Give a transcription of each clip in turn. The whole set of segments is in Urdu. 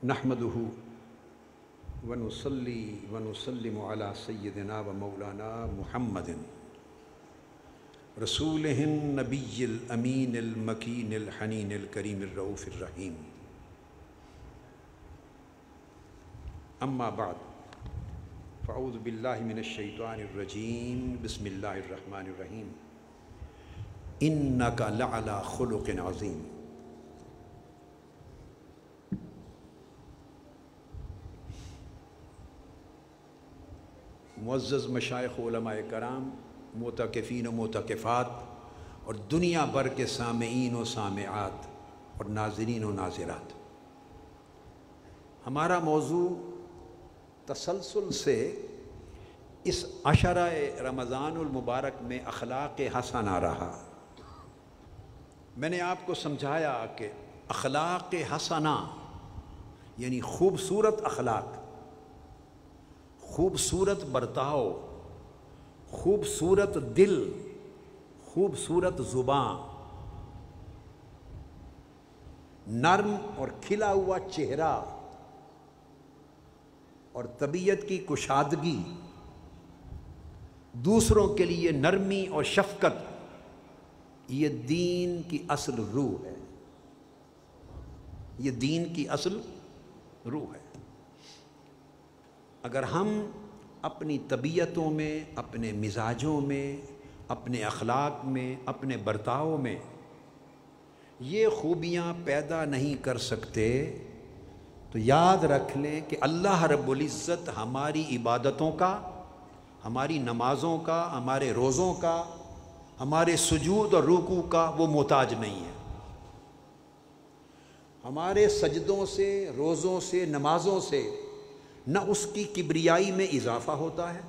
نحمدہ ونصلی ونسلم علی سیدنا و مولانا محمد رسولہ النبی الامین المکین الحنین الکریم الرؤوف الرحیم. اما بعد فاعوذ باللہ من الشیطان الرجیم. بسم اللہ الرحمن الرحیم. انک لعلی خلق عظیم. معزز مشائخ علماء کرام، معتکفین و معتکفات اور دنیا بھر کے سامعین و سامعات اور ناظرین و ناظرات، ہمارا موضوع تسلسل سے اس عشرہ رمضان المبارک میں اخلاق حسنہ رہا. میں نے آپ کو سمجھایا کہ اخلاق حسنہ یعنی خوبصورت اخلاق، خوبصورت برتاؤ، خوبصورت دل، خوبصورت زبان، نرم اور کھلا ہوا چہرہ اور طبیعت کی کشادگی، دوسروں کے لیے نرمی اور شفقت، یہ دین کی اصل روح ہے. یہ دین کی اصل روح ہے. اگر ہم اپنی طبیعتوں میں، اپنے مزاجوں میں، اپنے اخلاق میں، اپنے برتاؤ میں یہ خوبیاں پیدا نہیں کر سکتے تو یاد رکھ لیں کہ اللہ رب العزت ہماری عبادتوں کا، ہماری نمازوں کا، ہمارے روزوں کا، ہمارے سجود اور رکوع کا وہ محتاج نہیں ہے. ہمارے سجدوں سے، روزوں سے، نمازوں سے نہ اس کی کبریائی میں اضافہ ہوتا ہے،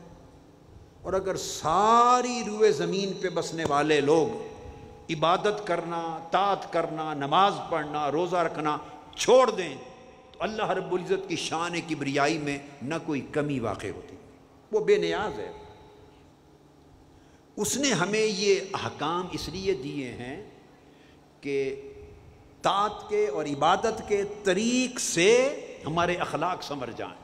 اور اگر ساری روئے زمین پہ بسنے والے لوگ عبادت کرنا، طاعت کرنا، نماز پڑھنا، روزہ رکھنا چھوڑ دیں تو اللہ رب العزت کی شان کبریائی میں نہ کوئی کمی واقع ہوتی. وہ بے نیاز ہے. اس نے ہمیں یہ احکام اس لیے دیے ہیں کہ طاعت کے اور عبادت کے طریق سے ہمارے اخلاق سنور جائیں،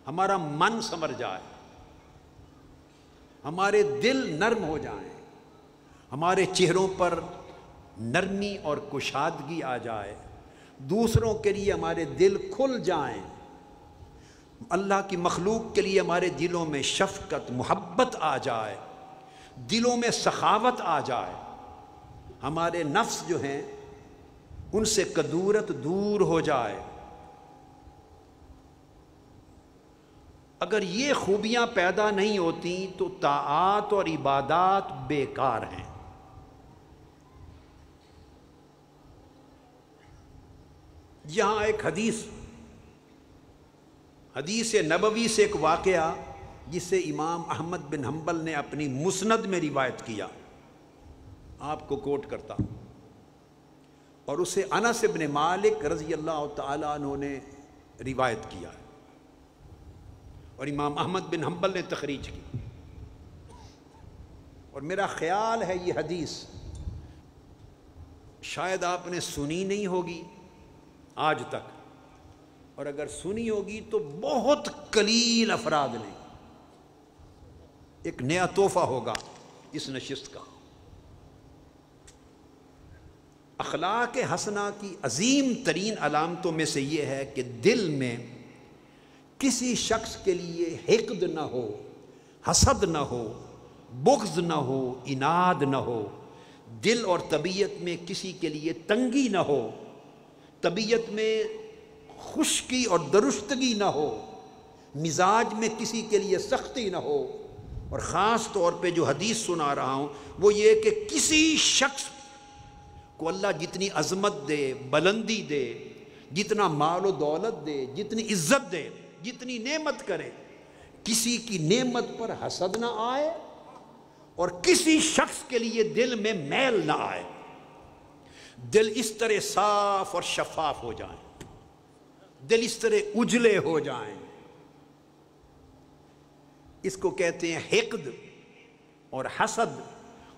ہمارا من سنور جائے، ہمارے دل نرم ہو جائیں، ہمارے چہروں پر نرمی اور کشادگی آ جائے، دوسروں کے لیے ہمارے دل کھل جائیں، اللہ کی مخلوق کے لیے ہمارے دلوں میں شفقت، محبت آ جائے، دلوں میں سخاوت آ جائے، ہمارے نفس جو ہیں ان سے کدورت دور ہو جائے. اگر یہ خوبیاں پیدا نہیں ہوتی تو طاعات اور عبادات بیکار ہیں. یہاں ایک حدیث نبوی سے ایک واقعہ جسے امام احمد بن حنبل نے اپنی مسند میں روایت کیا، آپ کو کوٹ کرتا ہوں، اور اسے انس بن مالک رضی اللہ تعالیٰ عنہ نے روایت کیا ہے اور امام احمد بن حنبل نے تخریج کی. اور میرا خیال ہے یہ حدیث شاید آپ نے سنی نہیں ہوگی آج تک، اور اگر سنی ہوگی تو بہت قلیل افراد نے. ایک نیا تحفہ ہوگا اس نشست کا. اخلاق حسنہ کی عظیم ترین علامتوں میں سے یہ ہے کہ دل میں کسی شخص کے لیے حقد نہ ہو، حسد نہ ہو، بغض نہ ہو، عناد نہ ہو. دل اور طبیعت میں کسی کے لیے تنگی نہ ہو، طبیعت میں خشکی اور درشتگی نہ ہو، مزاج میں کسی کے لیے سختی نہ ہو. اور خاص طور پہ جو حدیث سنا رہا ہوں وہ یہ کہ کسی شخص کو اللہ جتنی عظمت دے، بلندی دے، جتنا مال و دولت دے، جتنی عزت دے، جتنی نعمت کرے، کسی کی نعمت پر حسد نہ آئے اور کسی شخص کے لیے دل میں میل نہ آئے. دل اس طرح صاف اور شفاف ہو جائیں، دل اس طرح اجلے ہو جائیں. اس کو کہتے ہیں حقد اور حسد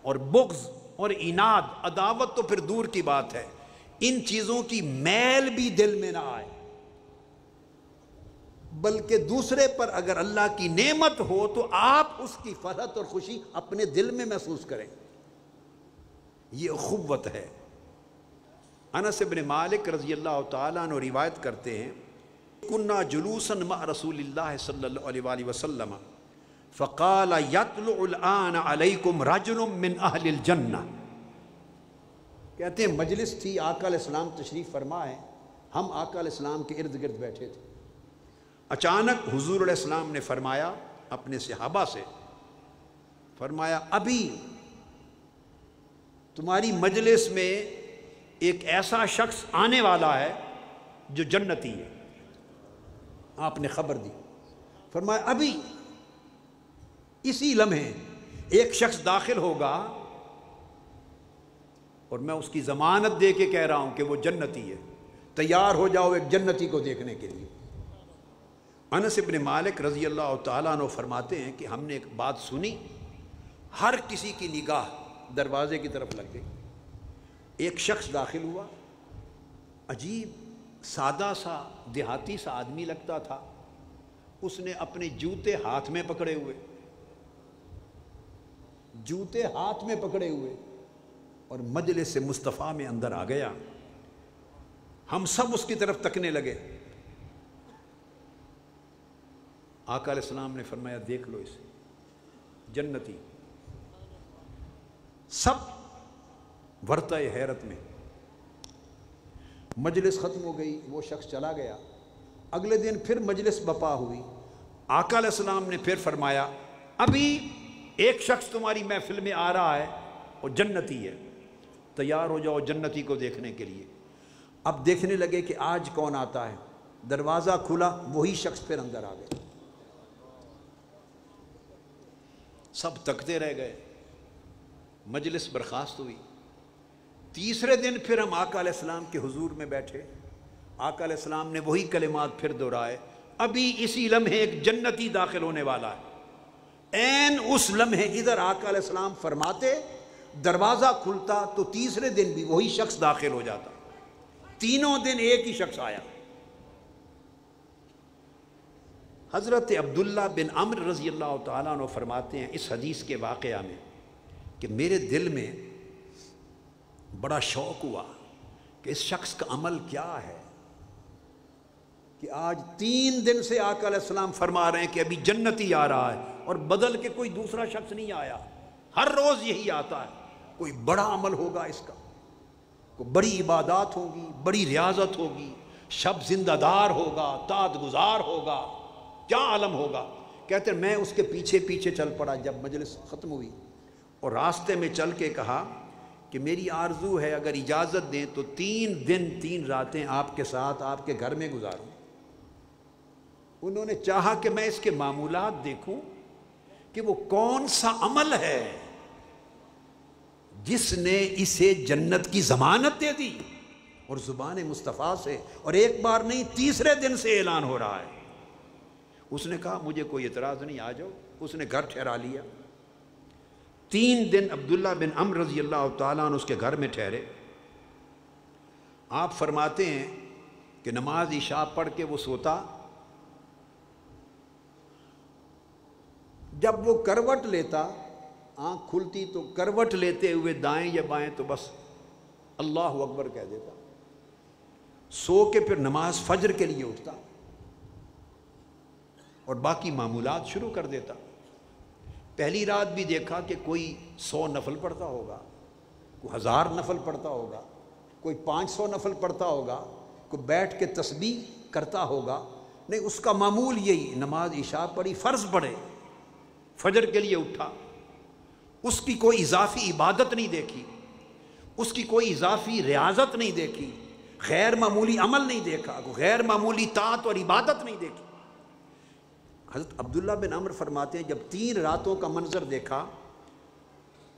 اور بغض اور عناد. عداوت تو پھر دور کی بات ہے، ان چیزوں کی میل بھی دل میں نہ آئے، بلکہ دوسرے پر اگر اللہ کی نعمت ہو تو آپ اس کی فرحت اور خوشی اپنے دل میں محسوس کریں۔ یہ اخوت ہے۔ انس بن مالک رضی اللہ تعالیٰ عنہ روایت کرتے ہیں، کنا جلوسا مع رسول اللہ صلی اللہ علیہ وآلہ وسلم فقال یطلع الآن علیکم رجل من اہل الجنہ۔ کہتے ہیں مجلس تھی، آقا علیہ السلام تشریف فرما ہے، ہم آقا علیہ السلام کے ارد گرد بیٹھے تھے۔ اچانک حضور علیہ السلام نے فرمایا اپنے صحابہ سے، فرمایا ابھی تمہاری مجلس میں ایک ایسا شخص آنے والا ہے جو جنتی ہے۔ آپ نے خبر دی، فرمایا ابھی اسی لمحے ایک شخص داخل ہوگا اور میں اس کی ضمانت دے کے کہہ رہا ہوں کہ وہ جنتی ہے، تیار ہو جاؤ ایک جنتی کو دیکھنے کے لیے۔ انس بن مالک رضی اللہ تعالیٰ عنہ فرماتے ہیں کہ ہم نے ایک بات سنی، ہر کسی کی نگاہ دروازے کی طرف لگ گئی۔ ایک شخص داخل ہوا، عجیب سادہ سا دیہاتی سا آدمی لگتا تھا، اس نے اپنے جوتے ہاتھ میں پکڑے ہوئے، جوتے ہاتھ میں پکڑے ہوئے اور مجلس مصطفیٰ میں اندر آ گیا۔ ہم سب اس کی طرف تکنے لگے۔ آقا علیہ السلام نے فرمایا دیکھ لو اسے، جنتی۔ سب ورطہ حیرت میں۔ مجلس ختم ہو گئی، وہ شخص چلا گیا۔ اگلے دن پھر مجلس بپا ہوئی، آقا علیہ السلام نے پھر فرمایا ابھی ایک شخص تمہاری محفل میں آ رہا ہے اور جنتی ہے، تیار ہو جاؤ جنتی کو دیکھنے کے لیے۔ اب دیکھنے لگے کہ آج کون آتا ہے، دروازہ کھلا، وہی شخص پھر اندر آ گئے۔ سب تکتے رہ گئے، مجلس برخاست ہوئی۔ تیسرے دن پھر ہم آقا علیہ السلام کے حضور میں بیٹھے، آقا علیہ السلام نے وہی کلمات پھر دہرائے، ابھی اسی لمحے ایک جنتی داخل ہونے والا ہے۔ عین اس لمحے ادھر آقا علیہ السلام فرماتے، دروازہ کھلتا تو تیسرے دن بھی وہی شخص داخل ہو جاتا، تینوں دن ایک ہی شخص آیا۔ حضرت عبداللہ بن عمرو رضی اللہ تعالیٰ عنہ فرماتے ہیں اس حدیث کے واقعہ میں کہ میرے دل میں بڑا شوق ہوا کہ اس شخص کا عمل کیا ہے کہ آج 3 دن سے آقا علیہ السلام فرما رہے ہیں کہ ابھی جنتی آ رہا ہے اور بدل کے کوئی دوسرا شخص نہیں آیا، ہر روز یہی آتا ہے۔ کوئی بڑا عمل ہوگا اس کا، کوئی بڑی عبادات ہوگی، بڑی ریاضت ہوگی، شب زندہ دار ہوگا، طاعت گزار ہوگا، کیا عالم ہوگا۔ کہتے ہیں میں اس کے پیچھے پیچھے چل پڑا جب مجلس ختم ہوئی، اور راستے میں چل کے کہا کہ میری آرزو ہے اگر اجازت دیں تو 3 دن 3 راتیں آپ کے ساتھ آپ کے گھر میں گزاروں۔ انہوں نے چاہا کہ میں اس کے معمولات دیکھوں کہ وہ کون سا عمل ہے جس نے اسے جنت کی ضمانت دے دی، اور زبان مصطفیٰ سے، اور ایک بار نہیں تیسرے دن سے اعلان ہو رہا ہے۔ اس نے کہا مجھے کوئی اعتراض نہیں، آ جاؤ۔ اس نے گھر ٹھہرا لیا۔ 3 دن عبداللہ بن عمرو رضی اللہ تعالیٰ عنہ اس کے گھر میں ٹھہرے۔ آپ فرماتے ہیں کہ نماز عشاء پڑھ کے وہ سوتا، جب وہ کروٹ لیتا، آنکھ کھلتی تو کروٹ لیتے ہوئے دائیں یا بائیں تو بس اللہ اکبر کہہ دیتا، سو کے پھر نماز فجر کے لیے اٹھتا اور باقی معمولات شروع کر دیتا۔ پہلی رات بھی دیکھا کہ کوئی 100 نفل پڑھتا ہوگا، کوئی 1000 نفل پڑھتا ہوگا، کوئی 500 نفل پڑھتا ہوگا، کوئی بیٹھ کے تسبیح کرتا ہوگا۔ نہیں، اس کا معمول یہی، نماز عشاء پڑھی، فرض پڑھے، فجر کے لیے اٹھا۔ اس کی کوئی اضافی عبادت نہیں دیکھی، اس کی کوئی اضافی ریاضت نہیں دیکھی، غیر معمولی عمل نہیں دیکھا، غیر معمولی طاعت اور عبادت نہیں دیکھی۔ حضرت عبداللہ بن عمرو فرماتے ہیں جب 3 راتوں کا منظر دیکھا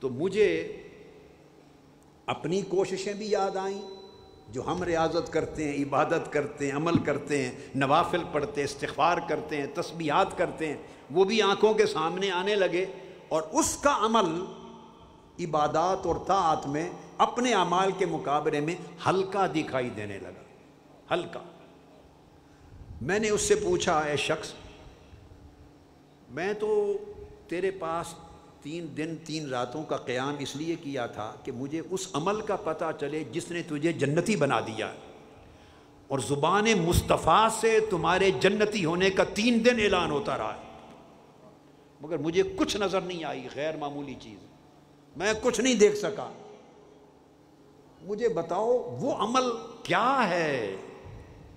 تو مجھے اپنی کوششیں بھی یاد آئیں جو ہم ریاضت کرتے ہیں، عبادت کرتے ہیں، عمل کرتے ہیں، نوافل پڑھتے ہیں، استغفار کرتے ہیں، تسبیحات کرتے ہیں، وہ بھی آنکھوں کے سامنے آنے لگے، اور اس کا عمل عبادات اور طاعت میں اپنے اعمال کے مقابلے میں ہلکا دکھائی دینے لگا، ہلکا۔ میں نے اس سے پوچھا، اے شخص، میں تو تیرے پاس 3 دن 3 راتوں کا قیام اس لیے کیا تھا کہ مجھے اس عمل کا پتہ چلے جس نے تجھے جنتی بنا دیا، اور زبان مصطفیٰ سے تمہارے جنتی ہونے کا 3 دن اعلان ہوتا رہا ہے، مگر مجھے کچھ نظر نہیں آئی، غیر معمولی چیز، میں کچھ نہیں دیکھ سکا۔ مجھے بتاؤ وہ عمل کیا ہے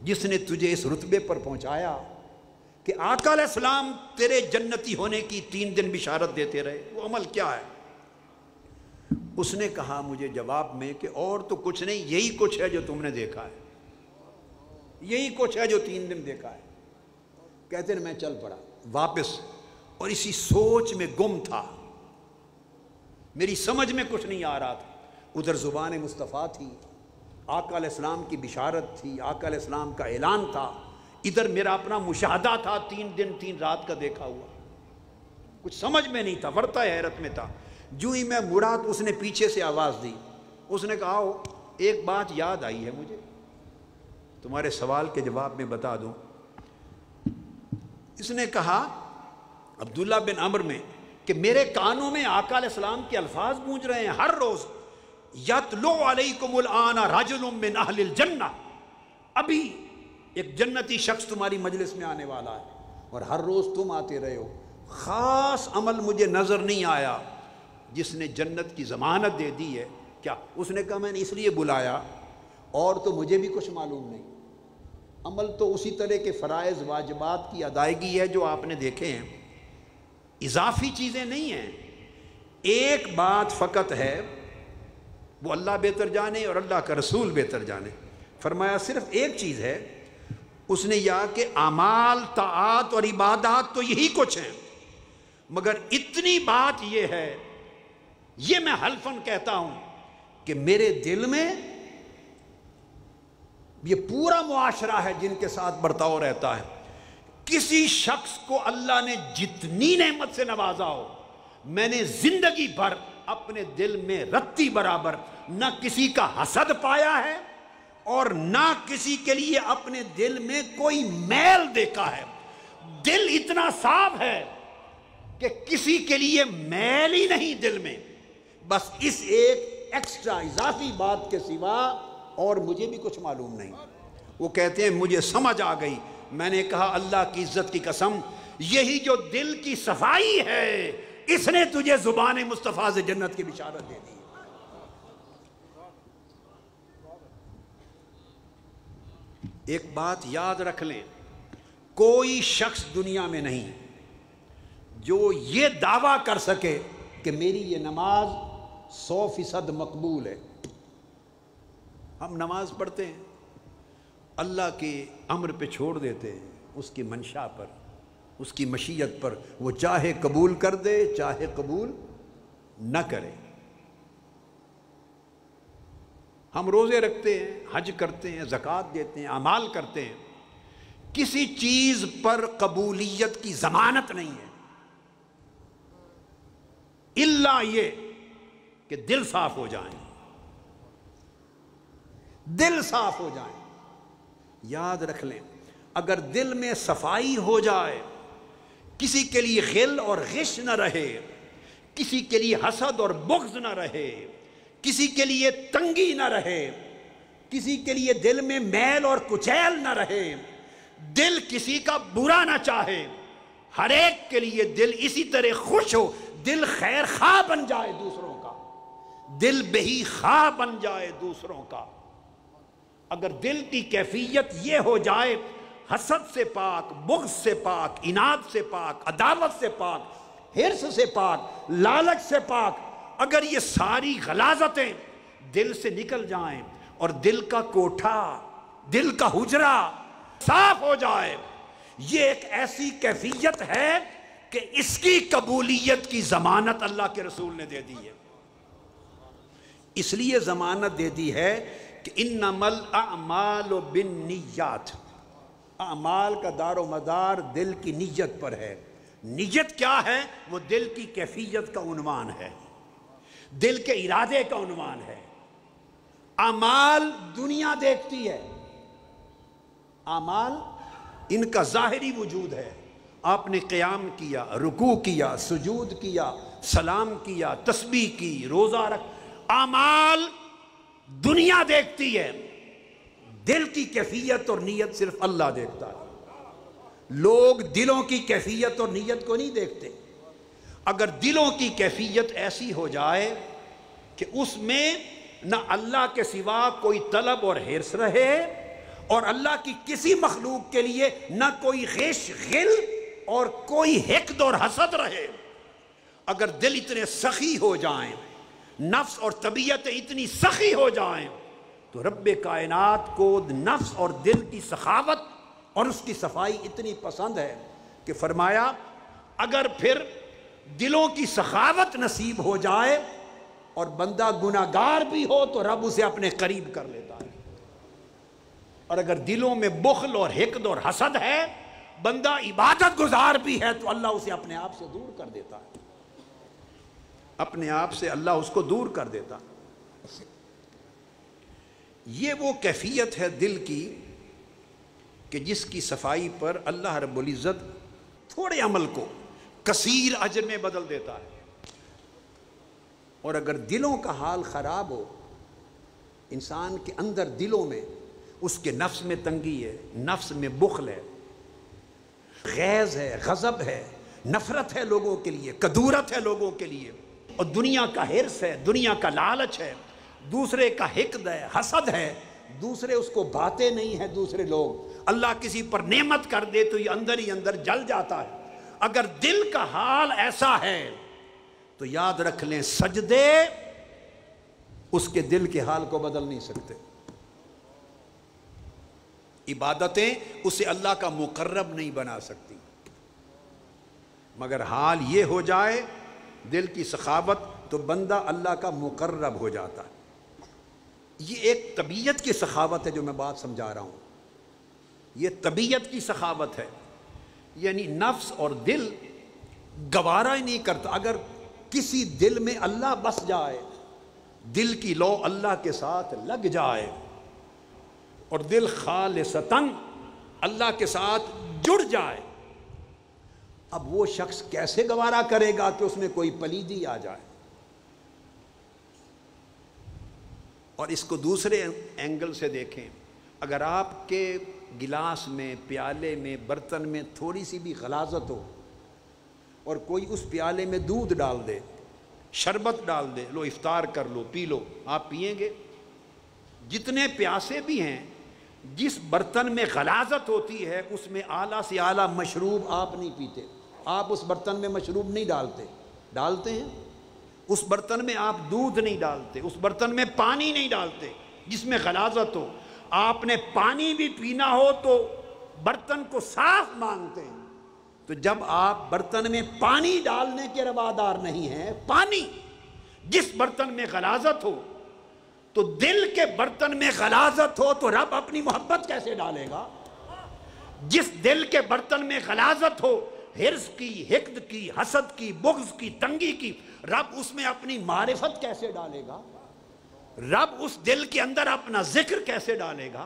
جس نے تجھے اس رتبے پر پہنچایا کہ آقا علیہ السلام تیرے جنتی ہونے کی 3 دن بشارت دیتے رہے، وہ عمل کیا ہے؟ اس نے کہا مجھے جواب میں کہ اور تو کچھ نہیں، یہی کچھ ہے جو تم نے دیکھا ہے، یہی کچھ ہے جو 3 دن دیکھا ہے۔ کہتے ہیں میں چل پڑا واپس، اور اسی سوچ میں گم تھا، میری سمجھ میں کچھ نہیں آ رہا تھا۔ ادھر زبان مصطفیٰ تھی، آقا علیہ السلام کی بشارت تھی، آقا علیہ السلام کا اعلان تھا، ادھر میرا اپنا مشاہدہ تھا 3 دن 3 رات کا دیکھا ہوا، کچھ سمجھ میں نہیں تھا، ورطہ حیرت میں تھا۔ جو ہی میں مڑا تو اس نے پیچھے سے آواز دی، اس نے کہا آؤ، ایک بات یاد آئی ہے مجھے، تمہارے سوال کے جواب میں بتا دوں۔ اس نے کہا عبداللہ بن عمر میں کہ میرے کانوں میں آقا علیہ السلام کے الفاظ گونج رہے ہیں ہر روز، یتلو علیکم الآن رجل من اہل الجنہ، ابھی ایک جنتی شخص تمہاری مجلس میں آنے والا ہے، اور ہر روز تم آتے رہے ہو۔ خاص عمل مجھے نظر نہیں آیا جس نے جنت کی ضمانت دے دی ہے۔ کیا؟ اس نے کہا میں نے اس لیے بلایا، اور تو مجھے بھی کچھ معلوم نہیں، عمل تو اسی طرح کے فرائض واجبات کی ادائیگی ہے جو آپ نے دیکھے ہیں، اضافی چیزیں نہیں ہیں۔ ایک بات فقط ہے، وہ اللہ بہتر جانے اور اللہ کا رسول بہتر جانے، فرمایا صرف ایک چیز ہے، اس نے یہ کہ اعمال طاعات اور عبادات تو یہی کچھ ہیں، مگر اتنی بات یہ ہے، یہ میں حلفاً کہتا ہوں کہ میرے دل میں یہ پورا معاشرہ ہے جن کے ساتھ برتاؤ رہتا ہے، کسی شخص کو اللہ نے جتنی نعمت سے نوازا ہو، میں نے زندگی بھر اپنے دل میں رتی برابر نہ کسی کا حسد پایا ہے اور نہ کسی کے لیے اپنے دل میں کوئی میل دیکھا ہے۔ دل اتنا صاف ہے کہ کسی کے لیے میل ہی نہیں دل میں، بس اس ایک ایکسٹرا اضافی بات کے سوا اور مجھے بھی کچھ معلوم نہیں۔ وہ کہتے ہیں مجھے سمجھ آ گئی، میں نے کہا اللہ کی عزت کی قسم، یہی جو دل کی صفائی ہے اس نے تجھے زبان مصطفیٰ سے جنت کی بشارت دے دی۔ ایک بات یاد رکھ لیں، کوئی شخص دنیا میں نہیں جو یہ دعویٰ کر سکے کہ میری یہ نماز 100% مقبول ہے۔ ہم نماز پڑھتے ہیں، اللہ کے امر پہ چھوڑ دیتے ہیں، اس کی منشا پر، اس کی مشیت پر، وہ چاہے قبول کر دے چاہے قبول نہ کرے۔ ہم روزے رکھتے ہیں، حج کرتے ہیں، زکوٰۃ دیتے ہیں، اعمال کرتے ہیں، کسی چیز پر قبولیت کی ضمانت نہیں ہے الا یہ کہ دل صاف ہو جائیں، دل صاف ہو جائیں۔ یاد رکھ لیں، اگر دل میں صفائی ہو جائے، کسی کے لیے غل اور غش نہ رہے، کسی کے لیے حسد اور بغض نہ رہے، کسی کے لیے تنگی نہ رہے، کسی کے لیے دل میں میل اور کچیل نہ رہے، دل کسی کا برا نہ چاہے، ہر ایک کے لیے دل اسی طرح خوش ہو، دل خیر خواہ بن جائے دوسروں کا، دل بہی خواہ بن جائے دوسروں کا۔ اگر دل کی کیفیت یہ ہو جائے، حسد سے پاک، بغض سے پاک، عناد سے پاک، عداوت سے پاک، حرص سے پاک، لالچ سے پاک، اگر یہ ساری غلاظتیں دل سے نکل جائیں اور دل کا کوٹھا، دل کا حجرہ صاف ہو جائے، یہ ایک ایسی کیفیت ہے کہ اس کی قبولیت کی ضمانت اللہ کے رسول نے دے دی ہے۔ اس لیے ضمانت دے دی ہے کہ انما الاعمال بالنیات، اعمال کا دار و مدار دل کی نیت پر ہے۔ نیت کیا ہے؟ وہ دل کی کیفیت کا عنوان ہے۔ دل کے ارادے کا عنوان ہے۔ اعمال دنیا دیکھتی ہے، اعمال ان کا ظاہری وجود ہے۔ آپ نے قیام کیا، رکوع کیا، سجود کیا، سلام کیا، تسبیح کی، روزہ رکھ، اعمال دنیا دیکھتی ہے، دل کی کیفیت اور نیت صرف اللہ دیکھتا ہے۔ لوگ دلوں کی کیفیت اور نیت کو نہیں دیکھتے۔ اگر دلوں کی کیفیت ایسی ہو جائے کہ اس میں نہ اللہ کے سوا کوئی طلب اور حرص رہے اور اللہ کی کسی مخلوق کے لیے نہ کوئی غش غل اور کوئی حقد اور حسد رہے، اگر دل اتنے سخی ہو جائیں، نفس اور طبیعت اتنی سخی ہو جائیں، تو رب کائنات کو نفس اور دل کی سخاوت اور اس کی صفائی اتنی پسند ہے کہ فرمایا اگر پھر دلوں کی سخاوت نصیب ہو جائے اور بندہ گناہگار بھی ہو تو رب اسے اپنے قریب کر لیتا ہے، اور اگر دلوں میں بخل اور حقد اور حسد ہے، بندہ عبادت گزار بھی ہے تو اللہ اسے اپنے آپ سے دور کر دیتا ہے، اپنے آپ سے اللہ اس کو دور کر دیتا۔ یہ وہ کیفیت ہے دل کی کہ جس کی صفائی پر اللہ رب العزت تھوڑے عمل کو کثیر اجر میں بدل دیتا ہے۔ اور اگر دلوں کا حال خراب ہو، انسان کے اندر دلوں میں اس کے نفس میں تنگی ہے، نفس میں بخل ہے، غیظ ہے، غضب ہے، نفرت ہے لوگوں کے لیے، کدورت ہے لوگوں کے لیے، اور دنیا کا حرص ہے، دنیا کا لالچ ہے، دوسرے کا حقد ہے، حسد ہے، دوسرے اس کو باتیں نہیں ہیں، دوسرے لوگ اللہ کسی پر نعمت کر دے تو یہ اندر ہی اندر جل جاتا ہے۔ اگر دل کا حال ایسا ہے تو یاد رکھ لیں سجدے اس کے دل کے حال کو بدل نہیں سکتے، عبادتیں اسے اللہ کا مقرب نہیں بنا سکتی، مگر حال یہ ہو جائے دل کی سخاوت تو بندہ اللہ کا مقرب ہو جاتا ہے۔ یہ ایک طبیعت کی سخاوت ہے جو میں بات سمجھا رہا ہوں، یہ طبیعت کی سخاوت ہے، یعنی نفس اور دل گوارا ہی نہیں کرتا۔ اگر کسی دل میں اللہ بس جائے، دل کی لو اللہ کے ساتھ لگ جائے اور دل خالصتاً اللہ کے ساتھ جڑ جائے، اب وہ شخص کیسے گوارا کرے گا کہ اس میں کوئی پلیدی آ جائے؟ اور اس کو دوسرے اینگل سے دیکھیں، اگر آپ کے گلاس میں، پیالے میں، برتن میں تھوڑی سی بھی غلاظت ہو اور کوئی اس پیالے میں دودھ ڈال دے، شربت ڈال دے، لو افطار کر لو، پی لو، آپ پیئیں گے؟ جتنے پیاسے بھی ہیں، جس برتن میں غلاظت ہوتی ہے اس میں اعلیٰ سے اعلیٰ مشروب آپ نہیں پیتے، آپ اس برتن میں مشروب نہیں ڈالتے، ڈالتے ہیں؟ اس برتن میں آپ دودھ نہیں ڈالتے، اس برتن میں پانی نہیں ڈالتے جس میں غلاظت ہو۔ آپ نے پانی بھی پینا ہو تو برتن کو صاف مانگتے ہیں، تو جب آپ برتن میں پانی ڈالنے کے روادار نہیں ہیں، پانی جس برتن میں غلاظت ہو، تو دل کے برتن میں غلاظت ہو تو رب اپنی محبت کیسے ڈالے گا؟ جس دل کے برتن میں غلاظت ہو، حرص کی، حقد کی، حسد کی، بغض کی، تنگی کی، رب اس میں اپنی معرفت کیسے ڈالے گا؟ رب اس دل کے اندر اپنا ذکر کیسے ڈالے گا؟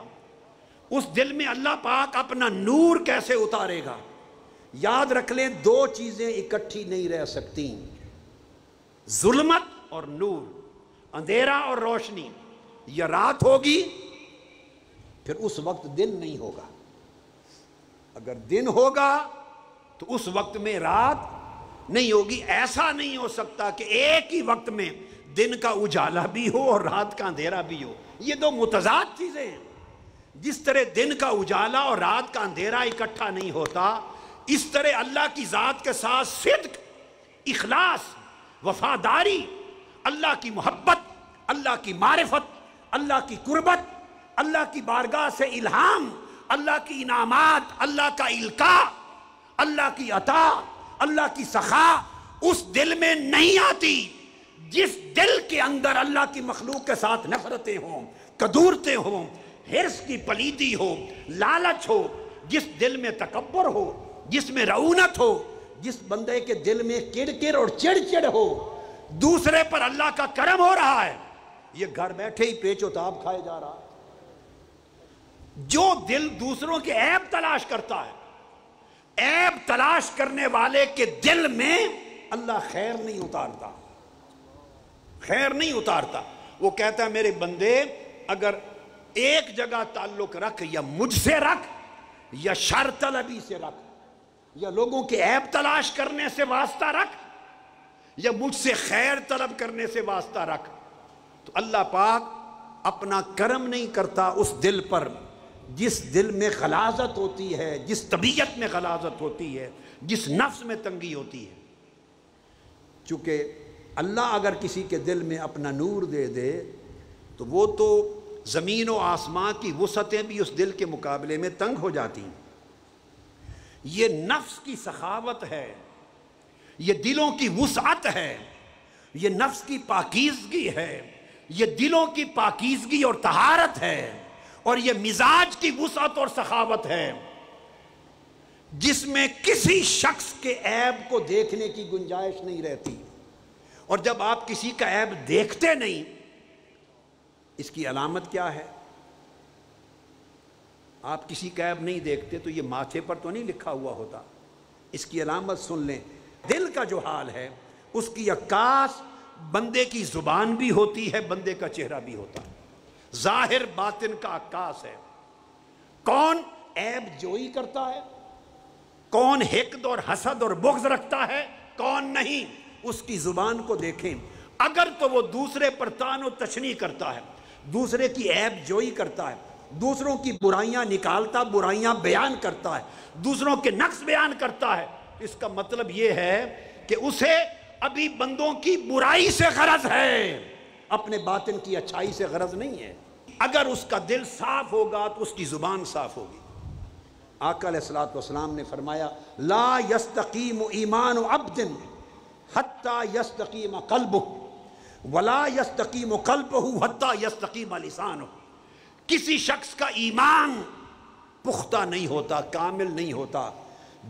اس دل میں اللہ پاک اپنا نور کیسے اتارے گا؟ یاد رکھ لیں دو چیزیں اکٹھی نہیں رہ سکتی، ظلمت اور نور، اندھیرا اور روشنی۔ یا رات ہوگی پھر اس وقت دن نہیں ہوگا، اگر دن ہوگا تو اس وقت میں رات نہیں ہوگی۔ ایسا نہیں ہو سکتا کہ ایک ہی وقت میں دن کا اجالا بھی ہو اور رات کا اندھیرا بھی ہو، یہ دو متضاد چیزیں ہیں۔ جس طرح دن کا اجالا اور رات کا اندھیرا اکٹھا نہیں ہوتا، اس طرح اللہ کی ذات کے ساتھ صدق، اخلاص، وفاداری، اللہ کی محبت، اللہ کی معرفت، اللہ کی قربت، اللہ کی بارگاہ سے الہام، اللہ کی انعامات، اللہ کا القاء، اللہ کی عطا، اللہ کی سخا اس دل میں نہیں آتی جس دل کے اندر اللہ کی مخلوق کے ساتھ نفرتیں ہوں، کدورتیں ہوں، حرص کی پلیدی ہو، لالچ ہو، جس دل میں تکبر ہو، جس میں رعونت ہو، جس بندے کے دل میں کڑ کڑ اور چڑ چڑ ہو، دوسرے پر اللہ کا کرم ہو رہا ہے، یہ گھر بیٹھے ہی پیچ و تاب کھائے جا رہا ہے۔ جو دل دوسروں کے عیب تلاش کرتا ہے، عیب تلاش کرنے والے کے دل میں اللہ خیر نہیں اتارتا، خیر نہیں اتارتا۔ وہ کہتا ہے میرے بندے اگر ایک جگہ تعلق رکھ، یا مجھ سے رکھ، یا شر طلبی سے رکھ، یا لوگوں کے عیب تلاش کرنے سے واسطہ رکھ، یا مجھ سے خیر طلب کرنے سے واسطہ رکھ، تو اللہ پاک اپنا کرم نہیں کرتا اس دل پر جس دل میں غلاظت ہوتی ہے، جس طبیعت میں غلاظت ہوتی ہے، جس نفس میں تنگی ہوتی ہے۔ چونکہ اللہ اگر کسی کے دل میں اپنا نور دے دے تو وہ تو زمین و آسمان کی وسعتیں بھی اس دل کے مقابلے میں تنگ ہو جاتی ہیں۔ یہ نفس کی سخاوت ہے، یہ دلوں کی وسعت ہے، یہ نفس کی پاکیزگی ہے، یہ دلوں کی پاکیزگی اور طہارت ہے، اور یہ مزاج کی وسعت اور سخاوت ہے، جس میں کسی شخص کے عیب کو دیکھنے کی گنجائش نہیں رہتی۔ اور جب آپ کسی کا عیب دیکھتے نہیں، اس کی علامت کیا ہے؟ آپ کسی کا عیب نہیں دیکھتے تو یہ ماتھے پر تو نہیں لکھا ہوا ہوتا، اس کی علامت سن لیں۔ دل کا جو حال ہے اس کی عکاس بندے کی زبان بھی ہوتی ہے، بندے کا چہرہ بھی ہوتا ہے، ظاہر باطن کا عکاس ہے۔ کون عیب جوئی کرتا ہے، کون حقد اور حسد اور بغض رکھتا ہے، کون نہیں، اس کی زبان کو دیکھیں۔ اگر تو وہ دوسرے پر طعن و تشنیع کرتا ہے، دوسرے کی عیب جوئی کرتا ہے، دوسروں کی برائیاں نکالتا، برائیاں بیان کرتا ہے، دوسروں کے نقص بیان کرتا ہے، اس کا مطلب یہ ہے کہ اسے ابھی بندوں کی برائی سے غرض ہے، اپنے باطن کی اچھائی سے غرض نہیں ہے۔ اگر اس کا دل صاف ہوگا تو اس کی زبان صاف ہوگی۔ آقا علیہ الصلوۃ والسلام نے فرمایا لا یستقیم ایمان عبد حتی یستقیم قلبہ ولا یستقیم قلبہ حتی یستقیم لسانہ۔ کسی شخص کا ایمان پختہ نہیں ہوتا، کامل نہیں ہوتا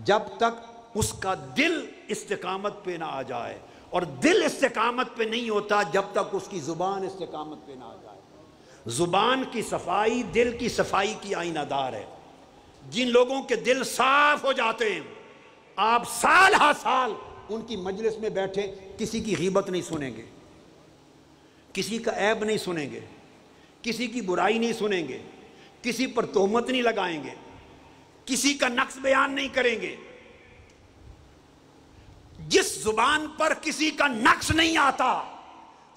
جب تک اس کا دل استقامت پہ نہ آ جائے، اور دل استقامت پہ نہیں ہوتا جب تک اس کی زبان استقامت پہ نہ آ جائے۔ زبان کی صفائی دل کی صفائی کی آئینہ دار ہے۔ جن لوگوں کے دل صاف ہو جاتے ہیں، آپ سال ہا سال ان کی مجلس میں بیٹھے کسی کی غیبت نہیں سنیں گے، کسی کا عیب نہیں سنیں گے، کسی کی برائی نہیں سنیں گے، کسی پر تہمت نہیں لگائیں گے، کسی کا نقص بیان نہیں کریں گے۔ جس زبان پر کسی کا نقص نہیں آتا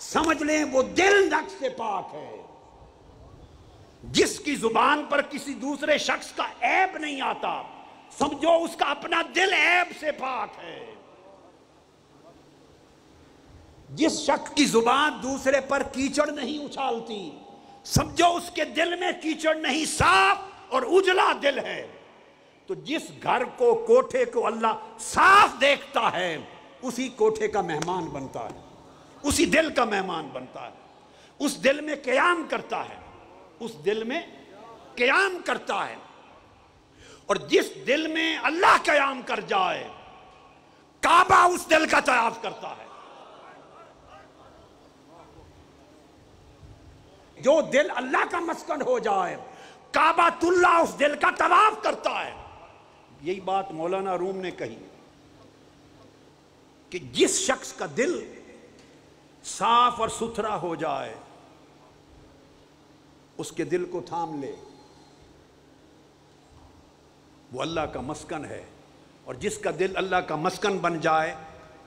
سمجھ لیں وہ دل نقص سے پاک ہے۔ جس کی زبان پر کسی دوسرے شخص کا عیب نہیں آتا سمجھو اس کا اپنا دل عیب سے پاک ہے۔ جس شخص کی زبان دوسرے پر کیچڑ نہیں اچھالتی سمجھو اس کے دل میں کیچڑ نہیں، صاف اور اجلا دل ہے۔ تو جس گھر کو، کوٹھے کو اللہ صاف دیکھتا ہے اسی کوٹھے کا مہمان بنتا ہے، اسی دل کا مہمان بنتا ہے، اس دل میں قیام کرتا ہے، اس دل میں قیام کرتا ہے۔ اور جس دل میں اللہ قیام کر جائے کعبہ اس دل کا طواف کرتا ہے۔ جو دل اللہ کا مسکن ہو جائے کعبۃ اللہ اس دل کا طواف کرتا ہے۔ یہی بات مولانا روم نے کہی کہ جس شخص کا دل صاف اور ستھرا ہو جائے اس کے دل کو تھام لے، وہ اللہ کا مسکن ہے۔ اور جس کا دل اللہ کا مسکن بن جائے،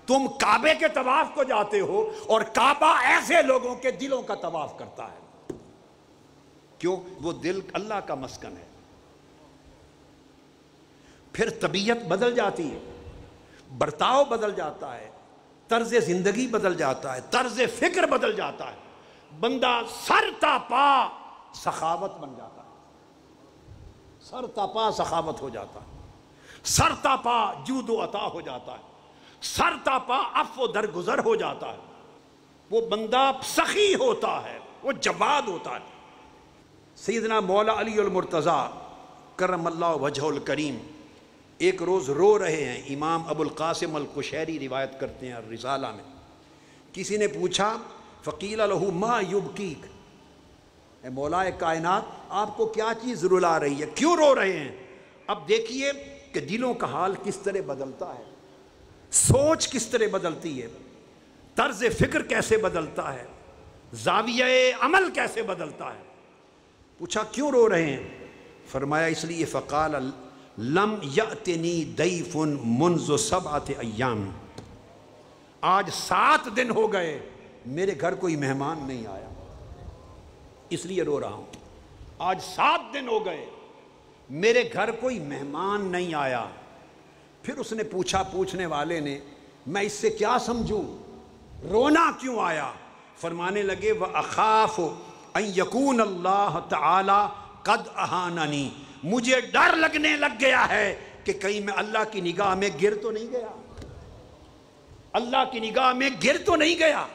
تم کعبے کے طواف کو جاتے ہو اور کعبہ ایسے لوگوں کے دلوں کا طواف کرتا ہے۔ کیوں؟ وہ دل اللہ کا مسکن ہے۔ پھر طبیعت بدل جاتی ہے، برتاؤ بدل جاتا ہے، طرز زندگی بدل جاتا ہے، طرز فکر بدل جاتا ہے، بندہ سر تا پا سخاوت بن جاتا ہے، سر تا پا سخاوت ہو جاتا ہے، سر تا پا جود و عطا ہو جاتا ہے، سر تا پا عفو و درگزر ہو جاتا ہے، وہ بندہ سخی ہوتا ہے، وہ جواد ہوتا ہے۔ سیدنا مولا علی المرتضیٰ کرم اللہ وجہ الکریم ایک روز رو رہے ہیں، امام ابو القاسم القشیری روایت کرتے ہیں الرسالہ میں کسی نے پوچھا فقیل لہو ما یبکیک، اے مولا کائنات آپ کو کیا چیز رلا رہی ہے، کیوں رو رہے ہیں؟ اب دیکھیے کہ دلوں کا حال کس طرح بدلتا ہے، سوچ کس طرح بدلتی ہے، طرز فکر کیسے بدلتا ہے، زاویہ عمل کیسے بدلتا ہے۔ پوچھا کیوں رو رہے ہیں؟ فرمایا اس لیے فقال لم یأتنی ضیف منذ 7 ایام، آج 7 دن ہو گئے میرے گھر کوئی مہمان نہیں آیا، اس لیے رو رہا ہوں۔ آج 7 دن ہو گئے میرے گھر کوئی مہمان نہیں آیا۔ پھر اس نے پوچھا، پوچھنے والے نے، میں اس سے کیا سمجھوں، رونا کیوں آیا؟ فرمانے لگے وَأَخَافُ أَن يَكُونَ اللَّهُ تَعَالَى قَدْ أَهَانَنِي، مجھے ڈر لگنے لگ گیا ہے کہ کہیں میں اللہ کی نگاہ میں گر تو نہیں گیا، اللہ کی نگاہ میں گر تو نہیں گیا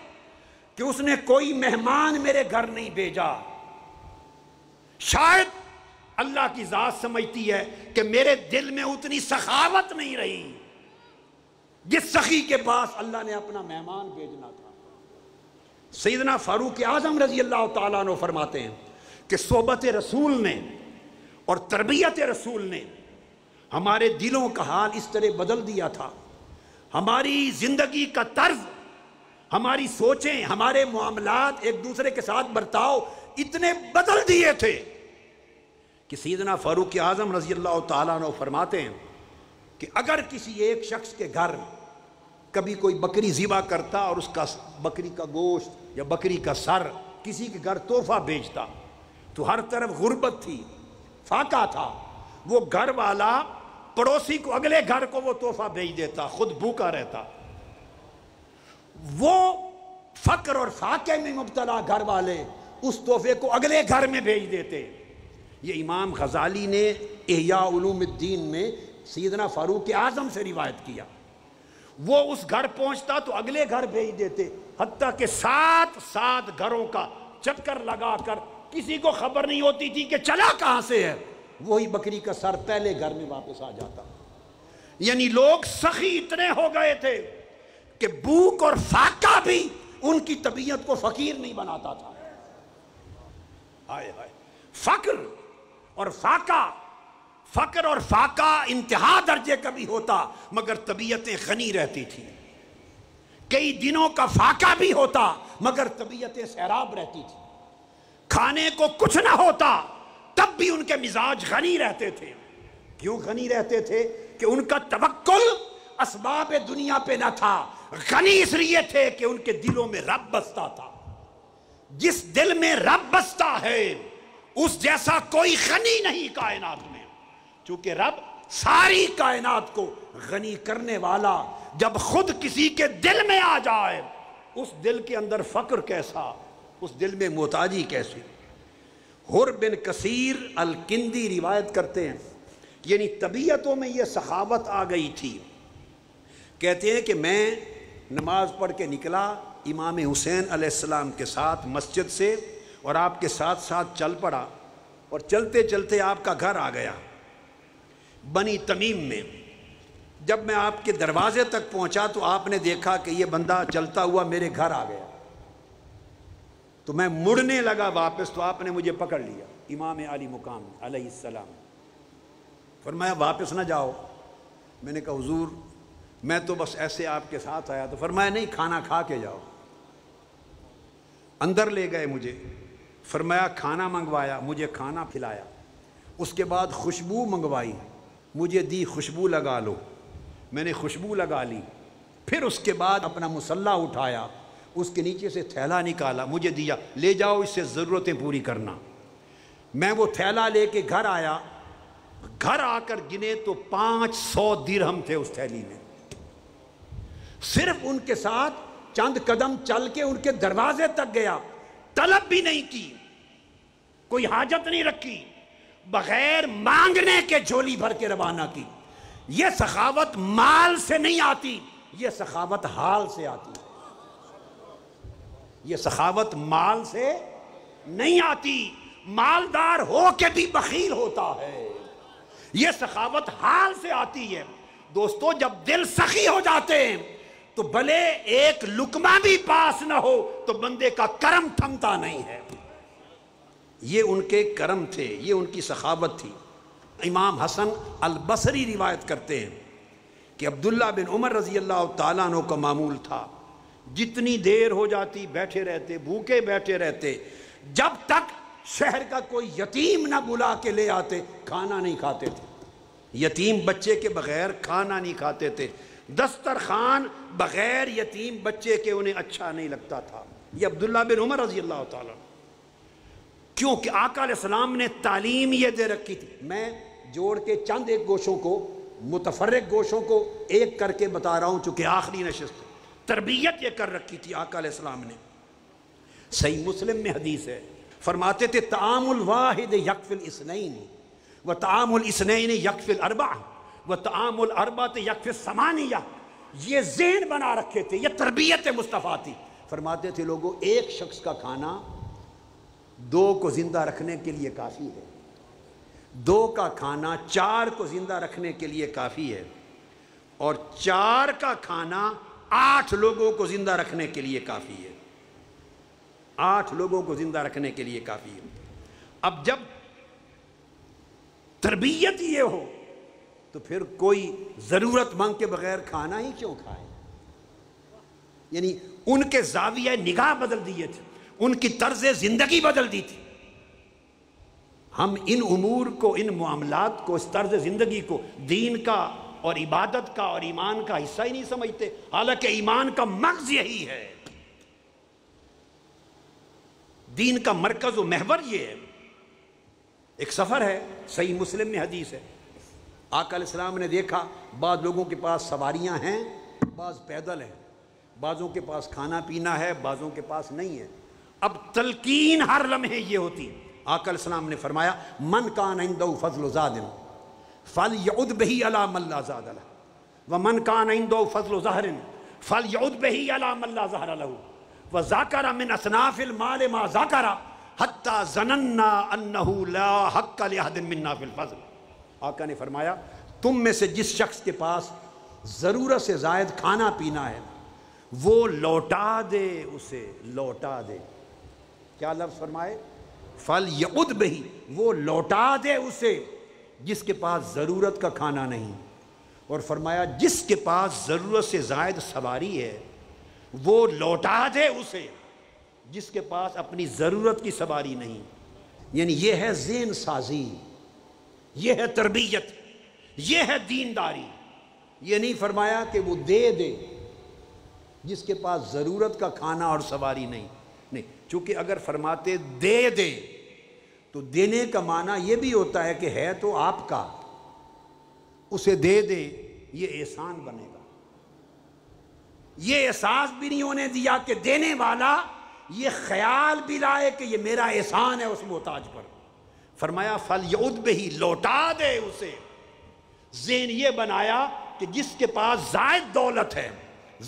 کہ اس نے کوئی مہمان میرے گھر نہیں بھیجا۔ شاید اللہ کی ذات سمجھتی ہے کہ میرے دل میں اتنی سخاوت نہیں رہی جس سخی کے پاس اللہ نے اپنا مہمان بھیجنا تھا۔ سیدنا فاروق اعظم رضی اللہ تعالیٰ عنہ فرماتے ہیں کہ صحبت رسول نے اور تربیت رسول نے ہمارے دلوں کا حال اس طرح بدل دیا تھا، ہماری زندگی کا طرز، ہماری سوچیں، ہمارے معاملات، ایک دوسرے کے ساتھ برتاؤ اتنے بدل دیے تھے کہ سیدنا فاروق اعظم رضی اللہ تعالیٰ عنہ فرماتے ہیں کہ اگر کسی ایک شخص کے گھر کبھی کوئی بکری ذبح کرتا اور اس کا بکری کا گوشت یا بکری کا سر کسی کے گھر تحفہ بھیجتا تو ہر طرف غربت تھی، فاقہ تھا، وہ گھر والا پڑوسی کو، اگلے گھر کو وہ تحفہ بھیج دیتا، خود بھوکا رہتا۔ وہ فقر اور فاقے میں مبتلا گھر والے اس تحفے کو اگلے گھر میں بھیج دیتے۔ یہ امام غزالی نے احیاء علوم الدین میں سیدنا فاروق اعظم سے روایت کیا۔ وہ اس گھر پہنچتا تو اگلے گھر بھیج دیتے، حتیٰ کہ 7 گھروں کا چکر لگا کر کسی کو خبر نہیں ہوتی تھی کہ چلا کہاں سے ہے، وہی بکری کا سر پہلے گھر میں واپس آ جاتا۔ یعنی لوگ سخی اتنے ہو گئے تھے کہ بھوک اور فاقہ بھی ان کی طبیعت کو فقیر نہیں بناتا تھا۔ ہائے ہائے، فقر اور فاقہ انتہا درجے کا بھی ہوتا مگر طبیعتیں غنی رہتی تھی، کئی دنوں کا فاقہ بھی ہوتا مگر طبیعتیں سیراب رہتی تھی، کھانے کو کچھ نہ ہوتا تب بھی ان کے مزاج غنی رہتے تھے۔ کیوں غنی رہتے تھے؟ کہ ان کا توکل اسباب دنیا پہ نہ تھا، غنی اس لیے تھے کہ ان کے دلوں میں رب بستا تھا۔ جس دل میں رب بستا ہے اس جیسا کوئی غنی نہیں کائنات میں، چونکہ رب ساری کائنات کو غنی کرنے والا جب خود کسی کے دل میں آ جائے، اس دل کے اندر فقر کیسا، اس دل میں محتاجی کیسی۔ حر بن کثیر الکندی روایت کرتے ہیں، یعنی طبیعتوں میں یہ سخاوت آ گئی تھی۔ کہتے ہیں کہ میں نماز پڑھ کے نکلا امام حسین علیہ السلام کے ساتھ مسجد سے، اور آپ کے ساتھ ساتھ چل پڑا، اور چلتے چلتے آپ کا گھر آ گیا بنی تمیم میں۔ جب میں آپ کے دروازے تک پہنچا تو آپ نے دیکھا کہ یہ بندہ چلتا ہوا میرے گھر آ گیا، تو میں مڑنے لگا واپس تو آپ نے مجھے پکڑ لیا، امام علی مقام علیہ السلام۔ فرمایا واپس نہ جاؤ۔ میں نے کہا حضور میں تو بس ایسے آپ کے ساتھ آیا۔ تو فرمایا نہیں، کھانا کھا کے جاؤ۔ اندر لے گئے مجھے، فرمایا کھانا منگوایا، مجھے کھانا کھلایا، اس کے بعد خوشبو منگوائی، مجھے دی خوشبو لگا لو، میں نے خوشبو لگا لی۔ پھر اس کے بعد اپنا مسلح اٹھایا، اس کے نیچے سے تھیلا نکالا، مجھے دیا، لے جاؤ اس سے ضرورتیں پوری کرنا۔ میں وہ تھیلا لے کے گھر آیا، گھر آ کر گنے تو 500 درہم تھے اس تھیلی میں۔ صرف ان کے ساتھ چند قدم چل کے ان کے دروازے تک گیا، طلب بھی نہیں کی، کوئی حاجت نہیں رکھی، بغیر مانگنے کے جھولی بھر کے روانہ کی۔ یہ سخاوت مال سے نہیں آتی، یہ سخاوت حال سے آتی ہے۔ یہ سخاوت مال سے نہیں آتی، مالدار ہو کے بھی بخیل ہوتا ہے۔ یہ سخاوت حال سے آتی ہے۔ دوستو جب دل سخی ہو جاتے ہیں تو بھلے ایک لقمہ بھی پاس نہ ہو تو بندے کا کرم تھمتا نہیں ہے۔ یہ ان کے کرم تھے، یہ ان کی سخاوت تھی۔ امام حسن البصری روایت کرتے ہیں کہ عبداللہ بن عمر رضی اللہ تعالیٰ عنہ کا معمول تھا، جتنی دیر ہو جاتی بیٹھے رہتے، بھوکے بیٹھے رہتے، جب تک شہر کا کوئی یتیم نہ بلا کے لے آتے کھانا نہیں کھاتے تھے۔ یتیم بچے کے بغیر کھانا نہیں کھاتے تھے، دسترخوان بغیر یتیم بچے کے انہیں اچھا نہیں لگتا تھا۔ یہ عبداللہ بن عمر رضی اللہ تعالیٰ، کیونکہ آقا علیہ السلام نے تعلیم یہ دے رکھی تھی۔ میں جوڑ کے چند ایک گوشوں کو، متفرق گوشوں کو ایک کر کے بتا رہا ہوں چونکہ آخری نشست۔ تربیت یہ کر رکھی تھی آقا علیہ السلام نے۔ صحیح مسلم میں حدیث ہے، فرماتے تھے طعام الواحد یکفی الاثنین و طعام الاثنین یکفی الاربع و طعام الاربعۃ یکفی الثمانیہ۔ یہ ذہن بنا رکھے تھے، یہ تربیت مصطفیٰ تھی۔ فرماتے تھے لوگوں، ایک شخص کا کھانا دو کو زندہ رکھنے کے لیے کافی ہے، دو کا کھانا چار کو زندہ رکھنے کے لیے کافی ہے، اور چار کا کھانا 8 لوگوں کو زندہ رکھنے کے لیے کافی ہے۔ 8 لوگوں کو زندہ رکھنے کے لیے کافی ہے۔ اب جب تربیت یہ ہو تو پھر کوئی ضرورت مند کے بغیر کھانا ہی کیوں کھائے؟ یعنی ان کے زاویہ نگاہ بدل دیے تھے، ان کی طرز زندگی بدل دی تھی۔ ہم ان امور کو، ان معاملات کو، اس طرز زندگی کو دین کا اور عبادت کا اور ایمان کا حصہ ہی نہیں سمجھتے، حالانکہ ایمان کا مغز یہی ہے، دین کا مرکز و محور یہ ہے۔ ایک سفر ہے، صحیح مسلم میں حدیث ہے، آقا علیہ السلام نے دیکھا بعض لوگوں کے پاس سواریاں ہیں، بعض پیدل ہیں، بعضوں کے پاس کھانا پینا ہے، بعضوں کے پاس نہیں ہے۔ اب تلقین ہر لمحے یہ ہوتی ہے۔ آقا علیہ السلام نے فرمایا من کان عنده فضل زاد فلیعد بہ علی من لا زاد لہ ومن کان عنده فضل ظہر فلیعد بہ علی من لا ظہر لہ وذاکر من اصناف المال ما ذاکر حتی ظننا انہ لا حق لأحد منا فی الفضل۔ آقا نے فرمایا تم میں سے جس شخص کے پاس ضرورت سے زائد کھانا پینا ہے وہ لوٹا دے، اسے لوٹا دے۔ کیا لفظ فرمائے؟ فَلْيَعُدْ بِهِ، وہ لوٹا دے اسے جس کے پاس ضرورت کا کھانا نہیں، اور فرمایا جس کے پاس ضرورت سے زائد سواری ہے وہ لوٹا دے اسے جس کے پاس اپنی ضرورت کی سواری نہیں۔ یعنی یہ ہے ذہن سازی، یہ ہے تربیت، یہ ہے دینداری۔ یہ نہیں فرمایا کہ وہ دے دے جس کے پاس ضرورت کا کھانا اور سواری نہیں۔ چونکہ اگر فرماتے دے دے تو دینے کا معنی یہ بھی ہوتا ہے کہ ہے تو آپ کا، اسے دے دے، یہ احسان بنے گا۔ یہ احساس بھی نہیں ہونے دیا کہ دینے والا یہ خیال بھی لائے کہ یہ میرا احسان ہے اس محتاج پر۔ فرمایا فَلْيَعُدْ بِهِ، لوٹا دے اسے۔ ذہن یہ بنایا کہ جس کے پاس زائد دولت ہے،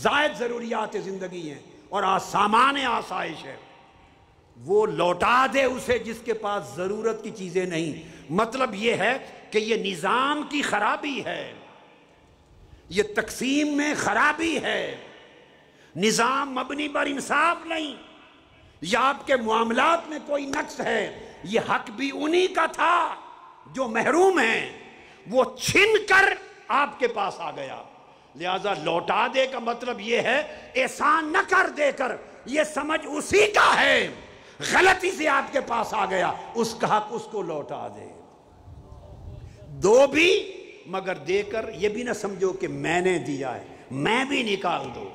زائد ضروریات زندگی ہیں اور سامان آسائش ہے، وہ لوٹا دے اسے جس کے پاس ضرورت کی چیزیں نہیں۔ مطلب یہ ہے کہ یہ نظام کی خرابی ہے، یہ تقسیم میں خرابی ہے، نظام مبنی پر انصاف نہیں، یا آپ کے معاملات میں کوئی نقص ہے۔ یہ حق بھی انہی کا تھا جو محروم ہیں، وہ چھن کر آپ کے پاس آ گیا۔ لہذا لوٹا دے کا مطلب یہ ہے احسان نہ کر دے کر، یہ سمجھ اسی کا ہے، غلطی سے آپ کے پاس آ گیا، اس کا حق اس کو لوٹا دے۔ دو بھی مگر دے کر یہ بھی نہ سمجھو کہ میں نے دیا ہے، میں بھی نکال دو۔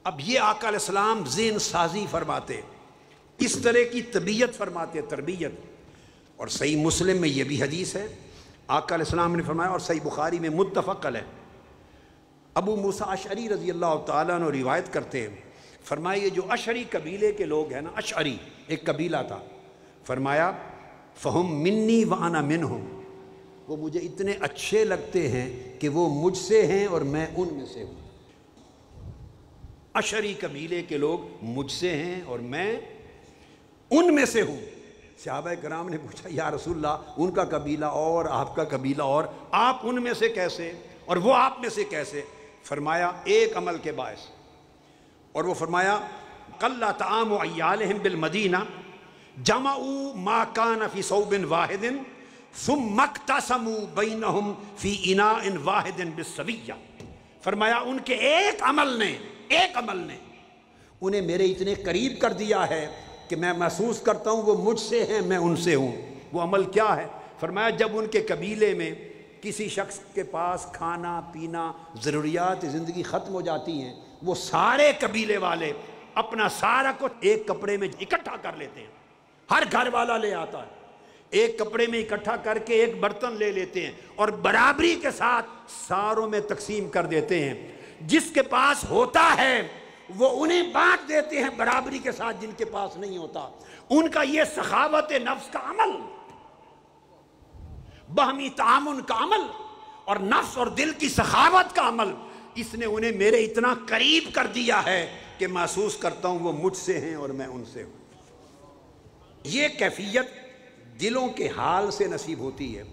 اب یہ آقا علیہ السلام ذہن سازی فرماتے، اس طرح کی طبیعت فرماتے، تربیت۔ اور صحیح مسلم میں یہ بھی حدیث ہے، آقا علیہ السلام نے فرمایا، اور صحیح بخاری میں متفق علیہ، ابو موسیٰ اشعری رضی اللہ تعالیٰ عنہ روایت کرتے ہیں، فرمایا یہ جو اشعری قبیلے کے لوگ ہیں نا، اشعری ایک قبیلہ تھا، فرمایا فہم منی وانا منہم، وہ مجھے اتنے اچھے لگتے ہیں کہ وہ مجھ سے ہیں اور میں ان میں سے ہوں۔ اشعری قبیلے کے لوگ مجھ سے ہیں اور میں ان میں سے ہوں۔ صحابہ کرام نے پوچھا یا رسول اللہ، ان کا قبیلہ اور آپ کا قبیلہ اور، آپ ان میں سے کیسے اور وہ آپ میں سے کیسے؟ فرمایا ایک عمل کے باعث، اور وہ فرمایا قل طعام عیالہم بالمدینہ جمعوا ما کان فی صوب واحد ثم اقتسموا بینہم فی اناء واحد بالسویہ۔ فرمایا ان کے ایک عمل نے انہیں میرے اتنے قریب کر دیا ہے کہ میں محسوس کرتا ہوں وہ مجھ سے ہیں، میں ان سے ہوں۔ وہ عمل کیا ہے؟ فرمایا جب ان کے قبیلے میں کسی شخص کے پاس کھانا پینا ضروریات زندگی ختم ہو جاتی ہیں، وہ سارے قبیلے والے اپنا سارا کچھ ایک کپڑے میں اکٹھا کر لیتے ہیں، ہر گھر والا لے آتا ہے، ایک کپڑے میں اکٹھا کر کے ایک برتن لے لیتے ہیں اور برابری کے ساتھ ساروں میں تقسیم کر دیتے ہیں۔ جس کے پاس ہوتا ہے وہ انہیں بانٹ دیتے ہیں برابری کے ساتھ، جن کے پاس نہیں ہوتا۔ ان کا یہ سخاوت نفس کا عمل، باہمی تعاون کا عمل اور نفس اور دل کی سخاوت کا عمل، اس نے انہیں میرے اتنا قریب کر دیا ہے کہ محسوس کرتا ہوں وہ مجھ سے ہیں اور میں ان سے ہوں۔ یہ کیفیت دلوں کے حال سے نصیب ہوتی ہے،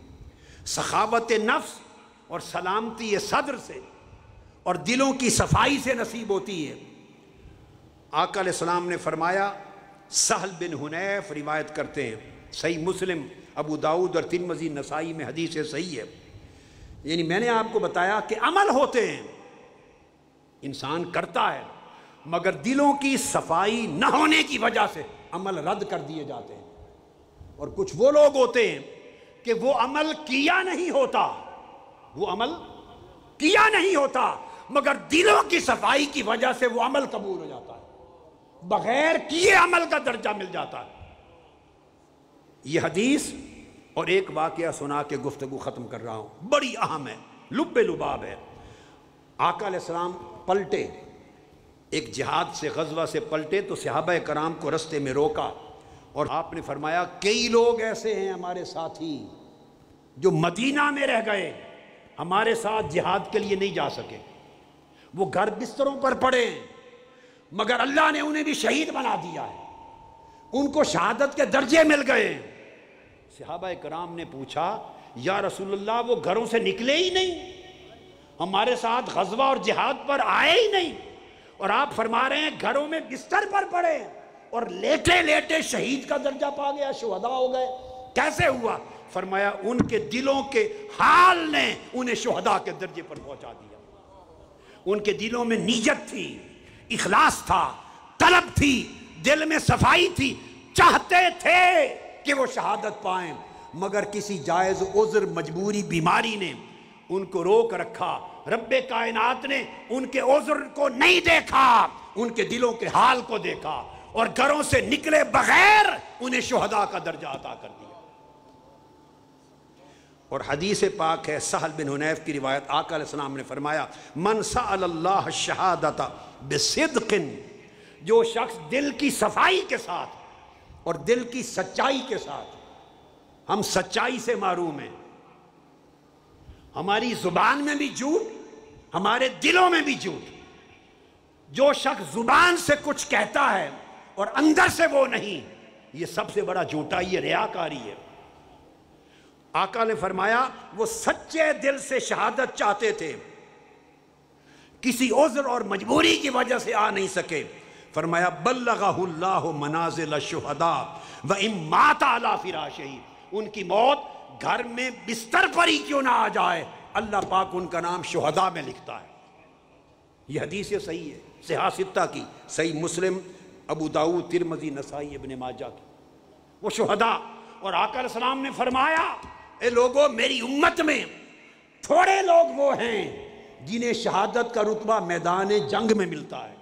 سخاوت نفس اور سلامتی صدر سے اور دلوں کی صفائی سے نصیب ہوتی ہے۔ آقا علیہ السلام نے فرمایا، سہل بن حنیف روایت کرتے ہیں، صحیح مسلم، ابو داؤد اور ترمذی نسائی میں حدیث صحیح ہے، یعنی میں نے آپ کو بتایا کہ عمل ہوتے ہیں، انسان کرتا ہے، مگر دلوں کی صفائی نہ ہونے کی وجہ سے عمل رد کر دیے جاتے ہیں۔ اور کچھ وہ لوگ ہوتے ہیں کہ وہ عمل کیا نہیں ہوتا، مگر دلوں کی صفائی کی وجہ سے وہ عمل قبول ہو جاتا ہے، بغیر کیے عمل کا درجہ مل جاتا ہے۔ یہ حدیث اور ایک واقعہ سنا کے گفتگو ختم کر رہا ہوں، بڑی اہم ہے، لب لباب ہے۔ آقا علیہ السلام پلٹے، ایک جہاد سے غزوہ سے پلٹے تو صحابہ کرام کو رستے میں روکا اور آپ نے فرمایا کئی لوگ ایسے ہیں ہمارے ساتھی جو مدینہ میں رہ گئے، ہمارے ساتھ جہاد کے لیے نہیں جا سکے، وہ گھر بستروں پر پڑے ہیں، مگر اللہ نے انہیں بھی شہید بنا دیا ہے، ان کو شہادت کے درجے مل گئے۔ صحابہ کرام نے پوچھا یا رسول اللہ وہ گھروں سے نکلے ہی نہیں، ہمارے ساتھ غزوہ اور جہاد پر آئے ہی نہیں، اور آپ فرما رہے ہیں گھروں میں بستر پر پڑے اور لیٹے لیٹے شہید کا درجہ پا گیا، شہداء ہو گئے، کیسے ہوا؟ فرمایا ان کے دلوں کے حال نے انہیں شہداء کے درجے پر پہنچا دیا۔ ان کے دلوں میں نیت تھی، اخلاص تھا، طلب تھی، دل میں صفائی تھی، چاہتے تھے کہ وہ شہادت پائیں، مگر کسی جائز عذر، مجبوری، بیماری نے ان کو روک رکھا۔ رب کائنات نے ان کے عذر کو نہیں دیکھا، ان کے دلوں کے حال کو دیکھا اور گھروں سے نکلے بغیر انہیں شہداء کا درجہ عطا کر دیا۔ اور حدیث پاک ہے، سہل بن حنیف کی روایت، آقا علیہ السلام نے فرمایا من سأل اللہ الشہادۃ بصدق، جو شخص دل کی صفائی کے ساتھ اور دل کی سچائی کے ساتھ، ہم سچائی سے محروم ہیں، ہماری زبان میں بھی جھوٹ، ہمارے دلوں میں بھی جھوٹ، جو شخص زبان سے کچھ کہتا ہے اور اندر سے وہ نہیں، یہ سب سے بڑا جھوٹا، یہ ریاکاری ہے۔ آقا نے فرمایا وہ سچے دل سے شہادت چاہتے تھے، کسی عذر اور مجبوری کی وجہ سے آ نہیں سکے، فرمایا بلغہ اللہ منازل الشہداء وان مات علی فراشہ، ان کی موت گھر میں بستر پر ہی کیوں نہ آ جائے، اللہ پاک ان کا نام شہداء میں لکھتا ہے۔ یہ حدیث صحیح ہے، صحاح ستہ کی، صحیح مسلم، ابو داؤد، ترمذی، نسائی، ابن ماجہ کی، وہ شہداء۔ اور آقا علیہ السلام نے فرمایا اے لوگوں، میری امت میں تھوڑے لوگ وہ ہیں جنہیں شہادت کا رتبہ میدان جنگ میں ملتا ہے،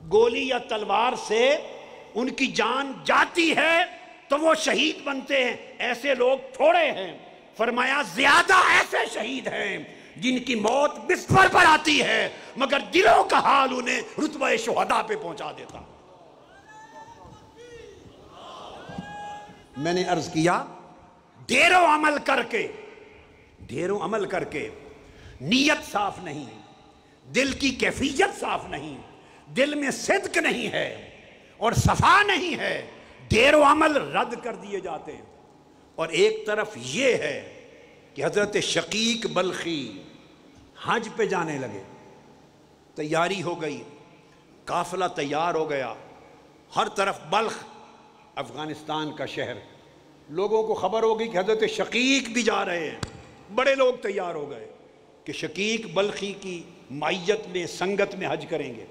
گولی یا تلوار سے ان کی جان جاتی ہے تو وہ شہید بنتے ہیں، ایسے لوگ تھوڑے ہیں۔ فرمایا زیادہ ایسے شہید ہیں جن کی موت بستر پر آتی ہے مگر دلوں کا حال انہیں رتبہ شہداء پہ پہنچا دیتا۔ میں نے عرض کیا ڈھیروں عمل کر کے نیت صاف نہیں، دل کی کیفیت صاف نہیں، دل میں صدق نہیں ہے اور صفا نہیں ہے، ڈھیروں عمل رد کر دیے جاتے ہیں۔ اور ایک طرف یہ ہے کہ حضرت شقیق بلخی حج پہ جانے لگے، تیاری ہو گئی، قافلہ تیار ہو گیا، ہر طرف بلخ افغانستان کا شہر، لوگوں کو خبر ہوگی کہ حضرت شقیق بھی جا رہے ہیں، بڑے لوگ تیار ہو گئے کہ شقیق بلخی کی معیت میں سنگت میں حج کریں گے۔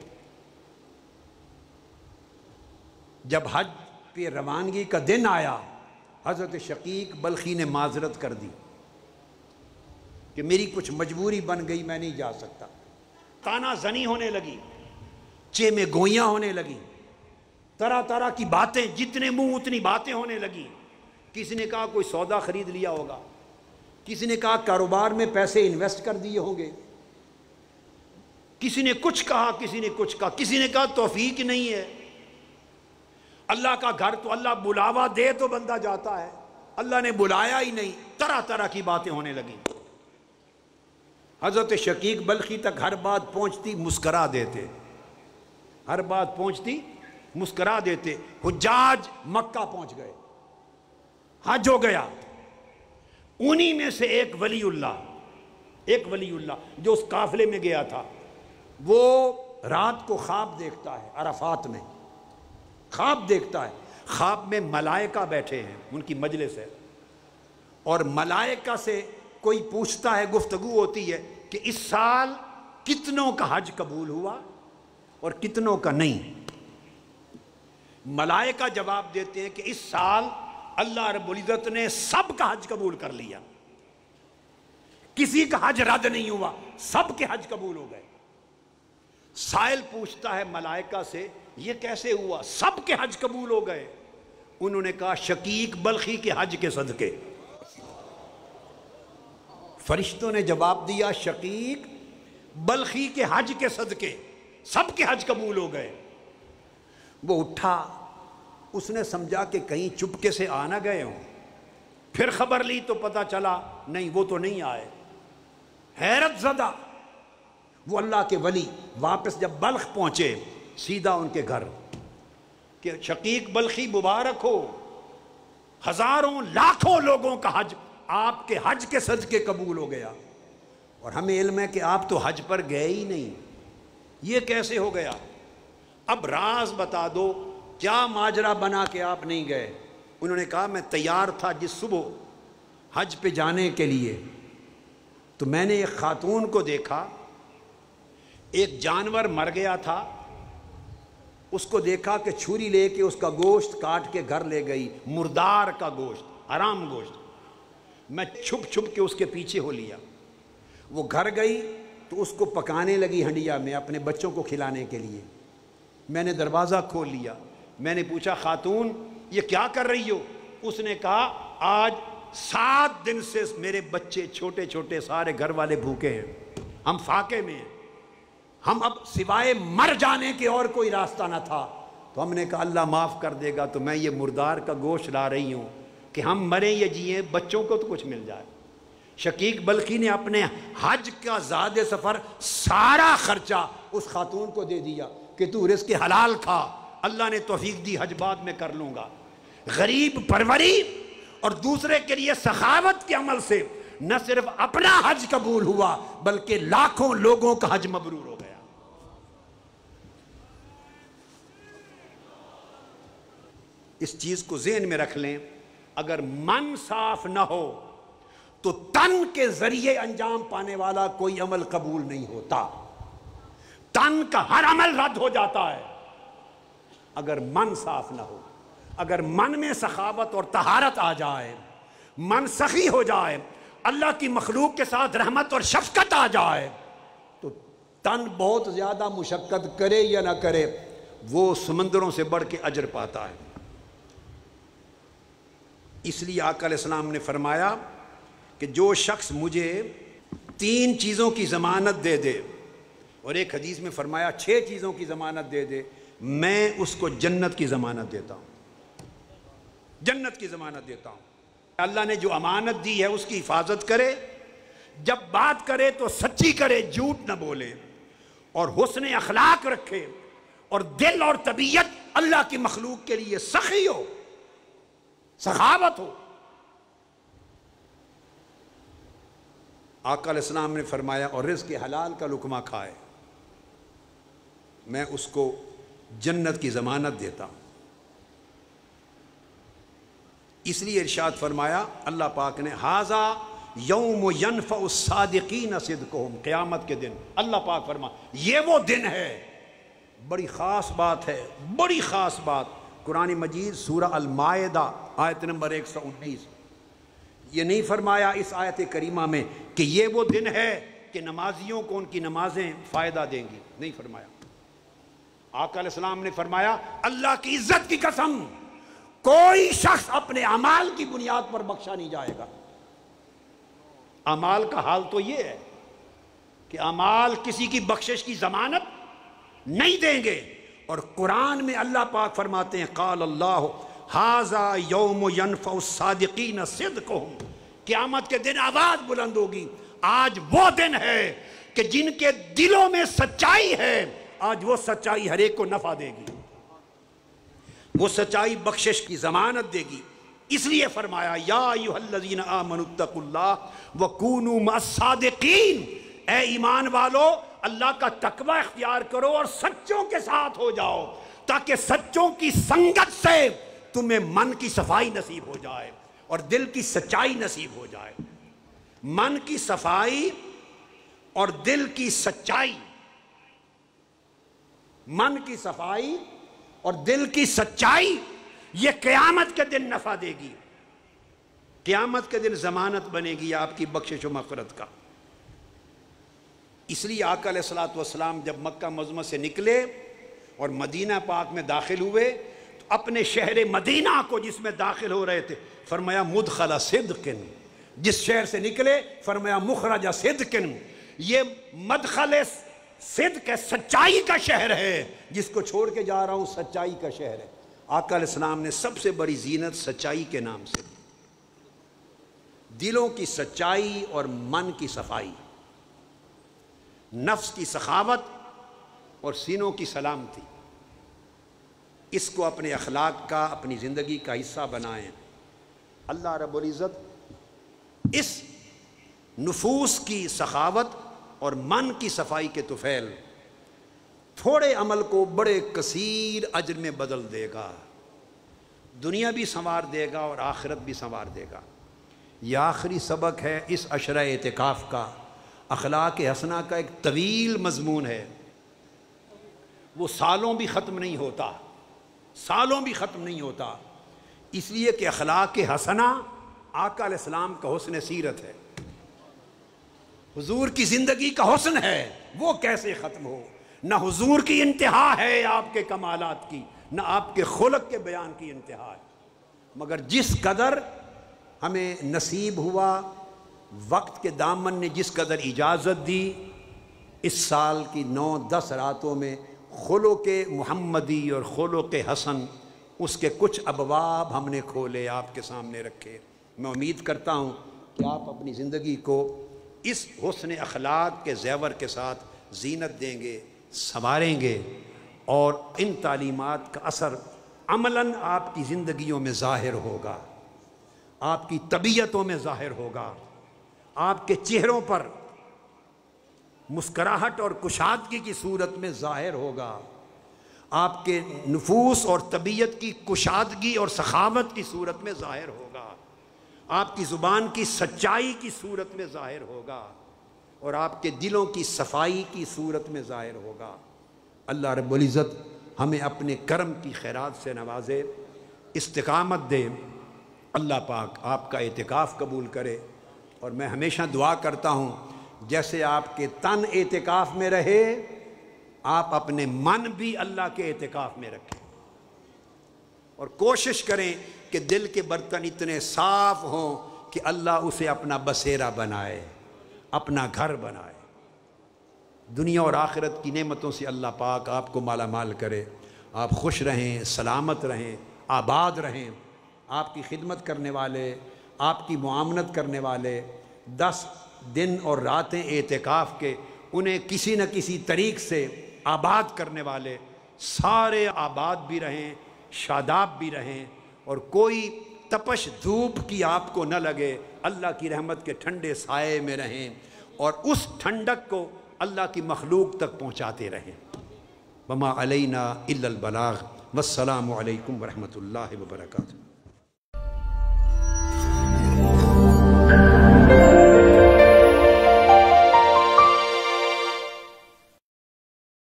جب حج پہ روانگی کا دن آیا، حضرت شقیق بلخی نے معذرت کر دی کہ میری کچھ مجبوری بن گئی، میں نہیں جا سکتا۔ تانا زنی ہونے لگی، چے میں گوئیاں ہونے لگی، طرح طرح کی باتیں، جتنے منہ اتنی باتیں ہونے لگی۔ کسی نے کہا کوئی سودا خرید لیا ہوگا، کسی نے کہا کاروبار میں پیسے انویسٹ کر دیے ہوں گے، کسی نے کچھ کہا، کسی نے کچھ کہا، کسی نے کہا توفیق نہیں ہے، اللہ کا گھر تو اللہ بلاوا دے تو بندہ جاتا ہے، اللہ نے بلایا ہی نہیں۔ طرح طرح کی باتیں ہونے لگیں۔ حضرت شقیق بلخی تک ہر بات پہنچتی مسکرا دیتے، ہر بات پہنچتی مسکرا دیتے۔ حجاج مکہ پہنچ گئے، حج ہو گیا۔ انہی میں سے ایک ولی اللہ جو اس قافلے میں گیا تھا، وہ رات کو خواب دیکھتا ہے، عرفات میں خواب دیکھتا ہے۔ خواب میں ملائکہ بیٹھے ہیں، ان کی مجلس ہے، اور ملائکہ سے کوئی پوچھتا ہے، گفتگو ہوتی ہے کہ اس سال کتنوں کا حج قبول ہوا اور کتنوں کا نہیں۔ ملائکہ جواب دیتے ہیں کہ اس سال اللہ رب العزت نے سب کا حج قبول کر لیا، کسی کا حج رد نہیں ہوا، سب کے حج قبول ہو گئے۔ سائل پوچھتا ہے ملائکہ سے، یہ کیسے ہوا؟ سب کے حج قبول ہو گئے۔ انہوں نے کہا شقیق بلخی کے حج کے صدقے۔ فرشتوں نے جواب دیا شقیق بلخی کے حج کے صدقے سب کے حج قبول ہو گئے۔ وہ اٹھا، اس نے سمجھا کہ کہیں چپکے سے آ نہ گئے ہوں، پھر خبر لی تو پتہ چلا نہیں، وہ تو نہیں آئے۔ حیرت زدہ وہ اللہ کے ولی واپس جب بلخ پہنچے، سیدھا ان کے گھر کہ شقیق بلخی مبارک ہو، ہزاروں لاکھوں لوگوں کا حج آپ کے حج کے صدقے قبول ہو گیا، اور ہمیں علم ہے کہ آپ تو حج پر گئے ہی نہیں، یہ کیسے ہو گیا؟ اب راز بتا دو، کیا ماجرا بنا کہ آپ نہیں گئے؟ انہوں نے کہا میں تیار تھا جس صبح حج پہ جانے کے لیے، تو میں نے ایک خاتون کو دیکھا، ایک جانور مر گیا تھا، اس کو دیکھا کہ چھری لے کے اس کا گوشت کاٹ کے گھر لے گئی، مردار کا گوشت، حرام گوشت۔ میں چھپ چھپ کے اس کے پیچھے ہو لیا، وہ گھر گئی تو اس کو پکانے لگی ہنڈیا میں اپنے بچوں کو کھلانے کے لیے۔ میں نے دروازہ کھول لیا، میں نے پوچھا خاتون یہ کیا کر رہی ہو؟ اس نے کہا آج 7 دن سے میرے بچے چھوٹے چھوٹے سارے گھر والے بھوکے ہیں، ہم فاقے میں ہیں، ہم اب سوائے مر جانے کے اور کوئی راستہ نہ تھا۔ تو ہم نے کہا اللہ معاف کر دے گا، تو میں یہ مردار کا گوشت لا رہی ہوں کہ ہم مریں یا جیئیں بچوں کو تو کچھ مل جائے۔ شقیق بلخی نے اپنے حج کا زاد سفر سارا خرچہ اس خاتون کو دے دیا کہ تو رزق حلال کھا، اللہ نے توفیق دی حج بعد میں کر لوں گا۔ غریب پروری اور دوسرے کے لیے سخاوت کے عمل سے نہ صرف اپنا حج قبول ہوا بلکہ لاکھوں لوگوں کا حج مبرور ہو گیا۔ اس چیز کو ذہن میں رکھ لیں، اگر من صاف نہ ہو تو تن کے ذریعے انجام پانے والا کوئی عمل قبول نہیں ہوتا، تن کا ہر عمل رد ہو جاتا ہے اگر من صاف نہ ہو۔ اگر من میں سخاوت اور طہارت آ جائے، من سخی ہو جائے، اللہ کی مخلوق کے ساتھ رحمت اور شفقت آ جائے، تو تن بہت زیادہ مشقت کرے یا نہ کرے وہ سمندروں سے بڑھ کے اجر پاتا ہے۔ اس لیے آقا علیہ السلام نے فرمایا کہ جو شخص مجھے 3 چیزوں کی ضمانت دے دے، اور ایک حدیث میں فرمایا 6 چیزوں کی ضمانت دے دے، میں اس کو جنت کی ضمانت دیتا ہوں، جنت کی ضمانت دیتا ہوں۔ اللہ نے جو امانت دی ہے اس کی حفاظت کرے، جب بات کرے تو سچی کرے، جھوٹ نہ بولے، اور حسن اخلاق رکھے، اور دل اور طبیعت اللہ کی مخلوق کے لیے سخی ہو، سخاوت ہو۔ آقا علیہ السلام نے فرمایا اور رزق حلال کا لقمہ کھائے میں اس کو جنت کی ضمانت دیتا ہوں۔ اس لیے ارشاد فرمایا اللہ پاک نے ھذا یوم ینفع الصادقین صدقہم، قیامت کے دن اللہ پاک فرمایا یہ وہ دن ہے، بڑی خاص بات ہے، بڑی خاص بات۔ قرآن مجید سورہ المائدہ آیت نمبر 119، یہ نہیں فرمایا اس آیت کریمہ میں کہ یہ وہ دن ہے کہ نمازیوں کو ان کی نمازیں فائدہ دیں گی، نہیں فرمایا۔ آقا علیہ السلام نے فرمایا اللہ کی عزت کی قسم کوئی شخص اپنے اعمال کی بنیاد پر بخشا نہیں جائے گا۔ اعمال کا حال تو یہ ہے کہ اعمال کسی کی بخشش کی ضمانت نہیں دیں گے، اور قرآن میں اللہ پاک فرماتے ہیں قال اللہ ھذا یوم ینفع الصادقین صدقہم، قیامت کے دن آواز بلند ہوگی آج وہ دن ہے کہ جن کے دلوں میں سچائی ہے آج وہ سچائی ہر ایک کو نفع دے گی، وہ سچائی بخشش کی ضمانت دے گی۔ اس لیے فرمایا یا ایھا الذین آمنوا اتقوا اللہ وکونوا مع الصادقین، اے ایمان والو اللہ کا تقوی اختیار کرو اور سچوں کے ساتھ ہو جاؤ تاکہ سچوں کی سنگت سے تمہیں من کی صفائی نصیب ہو جائے اور دل کی سچائی نصیب ہو جائے۔ من کی صفائی اور دل کی سچائی، من کی صفائی اور دل کی سچائی یہ قیامت کے دن نفع دے گی، قیامت کے دن ضمانت بنے گی آپ کی بخشش و مغفرت کا۔ اس لیے آقا علیہ الصلوۃ والسلام جب مکہ معظمہ سے نکلے اور مدینہ پاک میں داخل ہوئے تو اپنے شہر مدینہ کو جس میں داخل ہو رہے تھے فرمایا مدخل صدق، جس شہر سے نکلے فرمایا مخرج صدق، یہ مدخل صدق ہے، سچائی کا شہر ہے، جس کو چھوڑ کے جا رہا ہوں سچائی کا شہر ہے۔ آقا علیہ السلام نے سب سے بڑی زینت سچائی کے نام سے دی، دلوں کی سچائی اور من کی صفائی، نفس کی سخاوت اور سینوں کی سلامتی، اس کو اپنے اخلاق کا اپنی زندگی کا حصہ بنائیں۔ اللہ رب العزت اس نفوس کی سخاوت اور من کی صفائی کے طفیل تھوڑے عمل کو بڑے کثیر اجر میں بدل دے گا، دنیا بھی سنوار دے گا اور آخرت بھی سنوار دے گا۔ یہ آخری سبق ہے اس عشرہ اعتکاف کا، اخلاق حسنہ کا ایک طویل مضمون ہے، وہ سالوں بھی ختم نہیں ہوتا، سالوں بھی ختم نہیں ہوتا، اس لیے کہ اخلاق حسنہ آقا علیہ السلام کا حسن سیرت ہے، حضور کی زندگی کا حسن ہے، وہ کیسے ختم ہو؟ نہ حضور کی انتہا ہے آپ کے کمالات کی، نہ آپ کے خلق کے بیان کی انتہا ہے، مگر جس قدر ہمیں نصیب ہوا، وقت کے دامن نے جس قدر اجازت دی، اس سال کی 9-10 راتوں میں خلق محمدی اور خلق حسن اس کے کچھ ابواب ہم نے کھولے، آپ کے سامنے رکھے۔ میں امید کرتا ہوں کہ آپ اپنی زندگی کو اس حسن اخلاق کے زیور کے ساتھ زینت دیں گے، سنواریں گے، اور ان تعلیمات کا اثر عملاً آپ کی زندگیوں میں ظاہر ہوگا، آپ کی طبیعتوں میں ظاہر ہوگا، آپ کے چہروں پر مسکراہٹ اور کشادگی کی صورت میں ظاہر ہوگا، آپ کے نفوس اور طبیعت کی کشادگی اور سخاوت کی صورت میں ظاہر ہوگا، آپ کی زبان کی سچائی کی صورت میں ظاہر ہوگا، اور آپ کے دلوں کی صفائی کی صورت میں ظاہر ہوگا۔ اللہ رب العزت ہمیں اپنے کرم کی خیرات سے نوازے، استقامت دے، اللہ پاک آپ کا اعتکاف قبول کرے۔ اور میں ہمیشہ دعا کرتا ہوں جیسے آپ کے تن اعتکاف میں رہے، آپ اپنے من بھی اللہ کے اعتکاف میں رکھیں، اور کوشش کریں کہ دل کے برتن اتنے صاف ہوں کہ اللہ اسے اپنا بسیرا بنائے، اپنا گھر بنائے۔ دنیا اور آخرت کی نعمتوں سے اللہ پاک آپ کو مالا مال کرے، آپ خوش رہیں، سلامت رہیں، آباد رہیں۔ آپ کی خدمت کرنے والے، آپ کی معاونت کرنے والے، 10 دن اور راتیں اعتکاف کے انہیں کسی نہ کسی طریق سے آباد کرنے والے سارے آباد بھی رہیں، شاداب بھی رہیں، اور کوئی تپش دھوپ کی آپ کو نہ لگے، اللہ کی رحمت کے ٹھنڈے سائے میں رہیں، اور اس ٹھنڈک کو اللہ کی مخلوق تک پہنچاتے رہیں۔ وما علینا الا البلاغ، والسلام علیکم ورحمۃ اللہ وبرکاتہ۔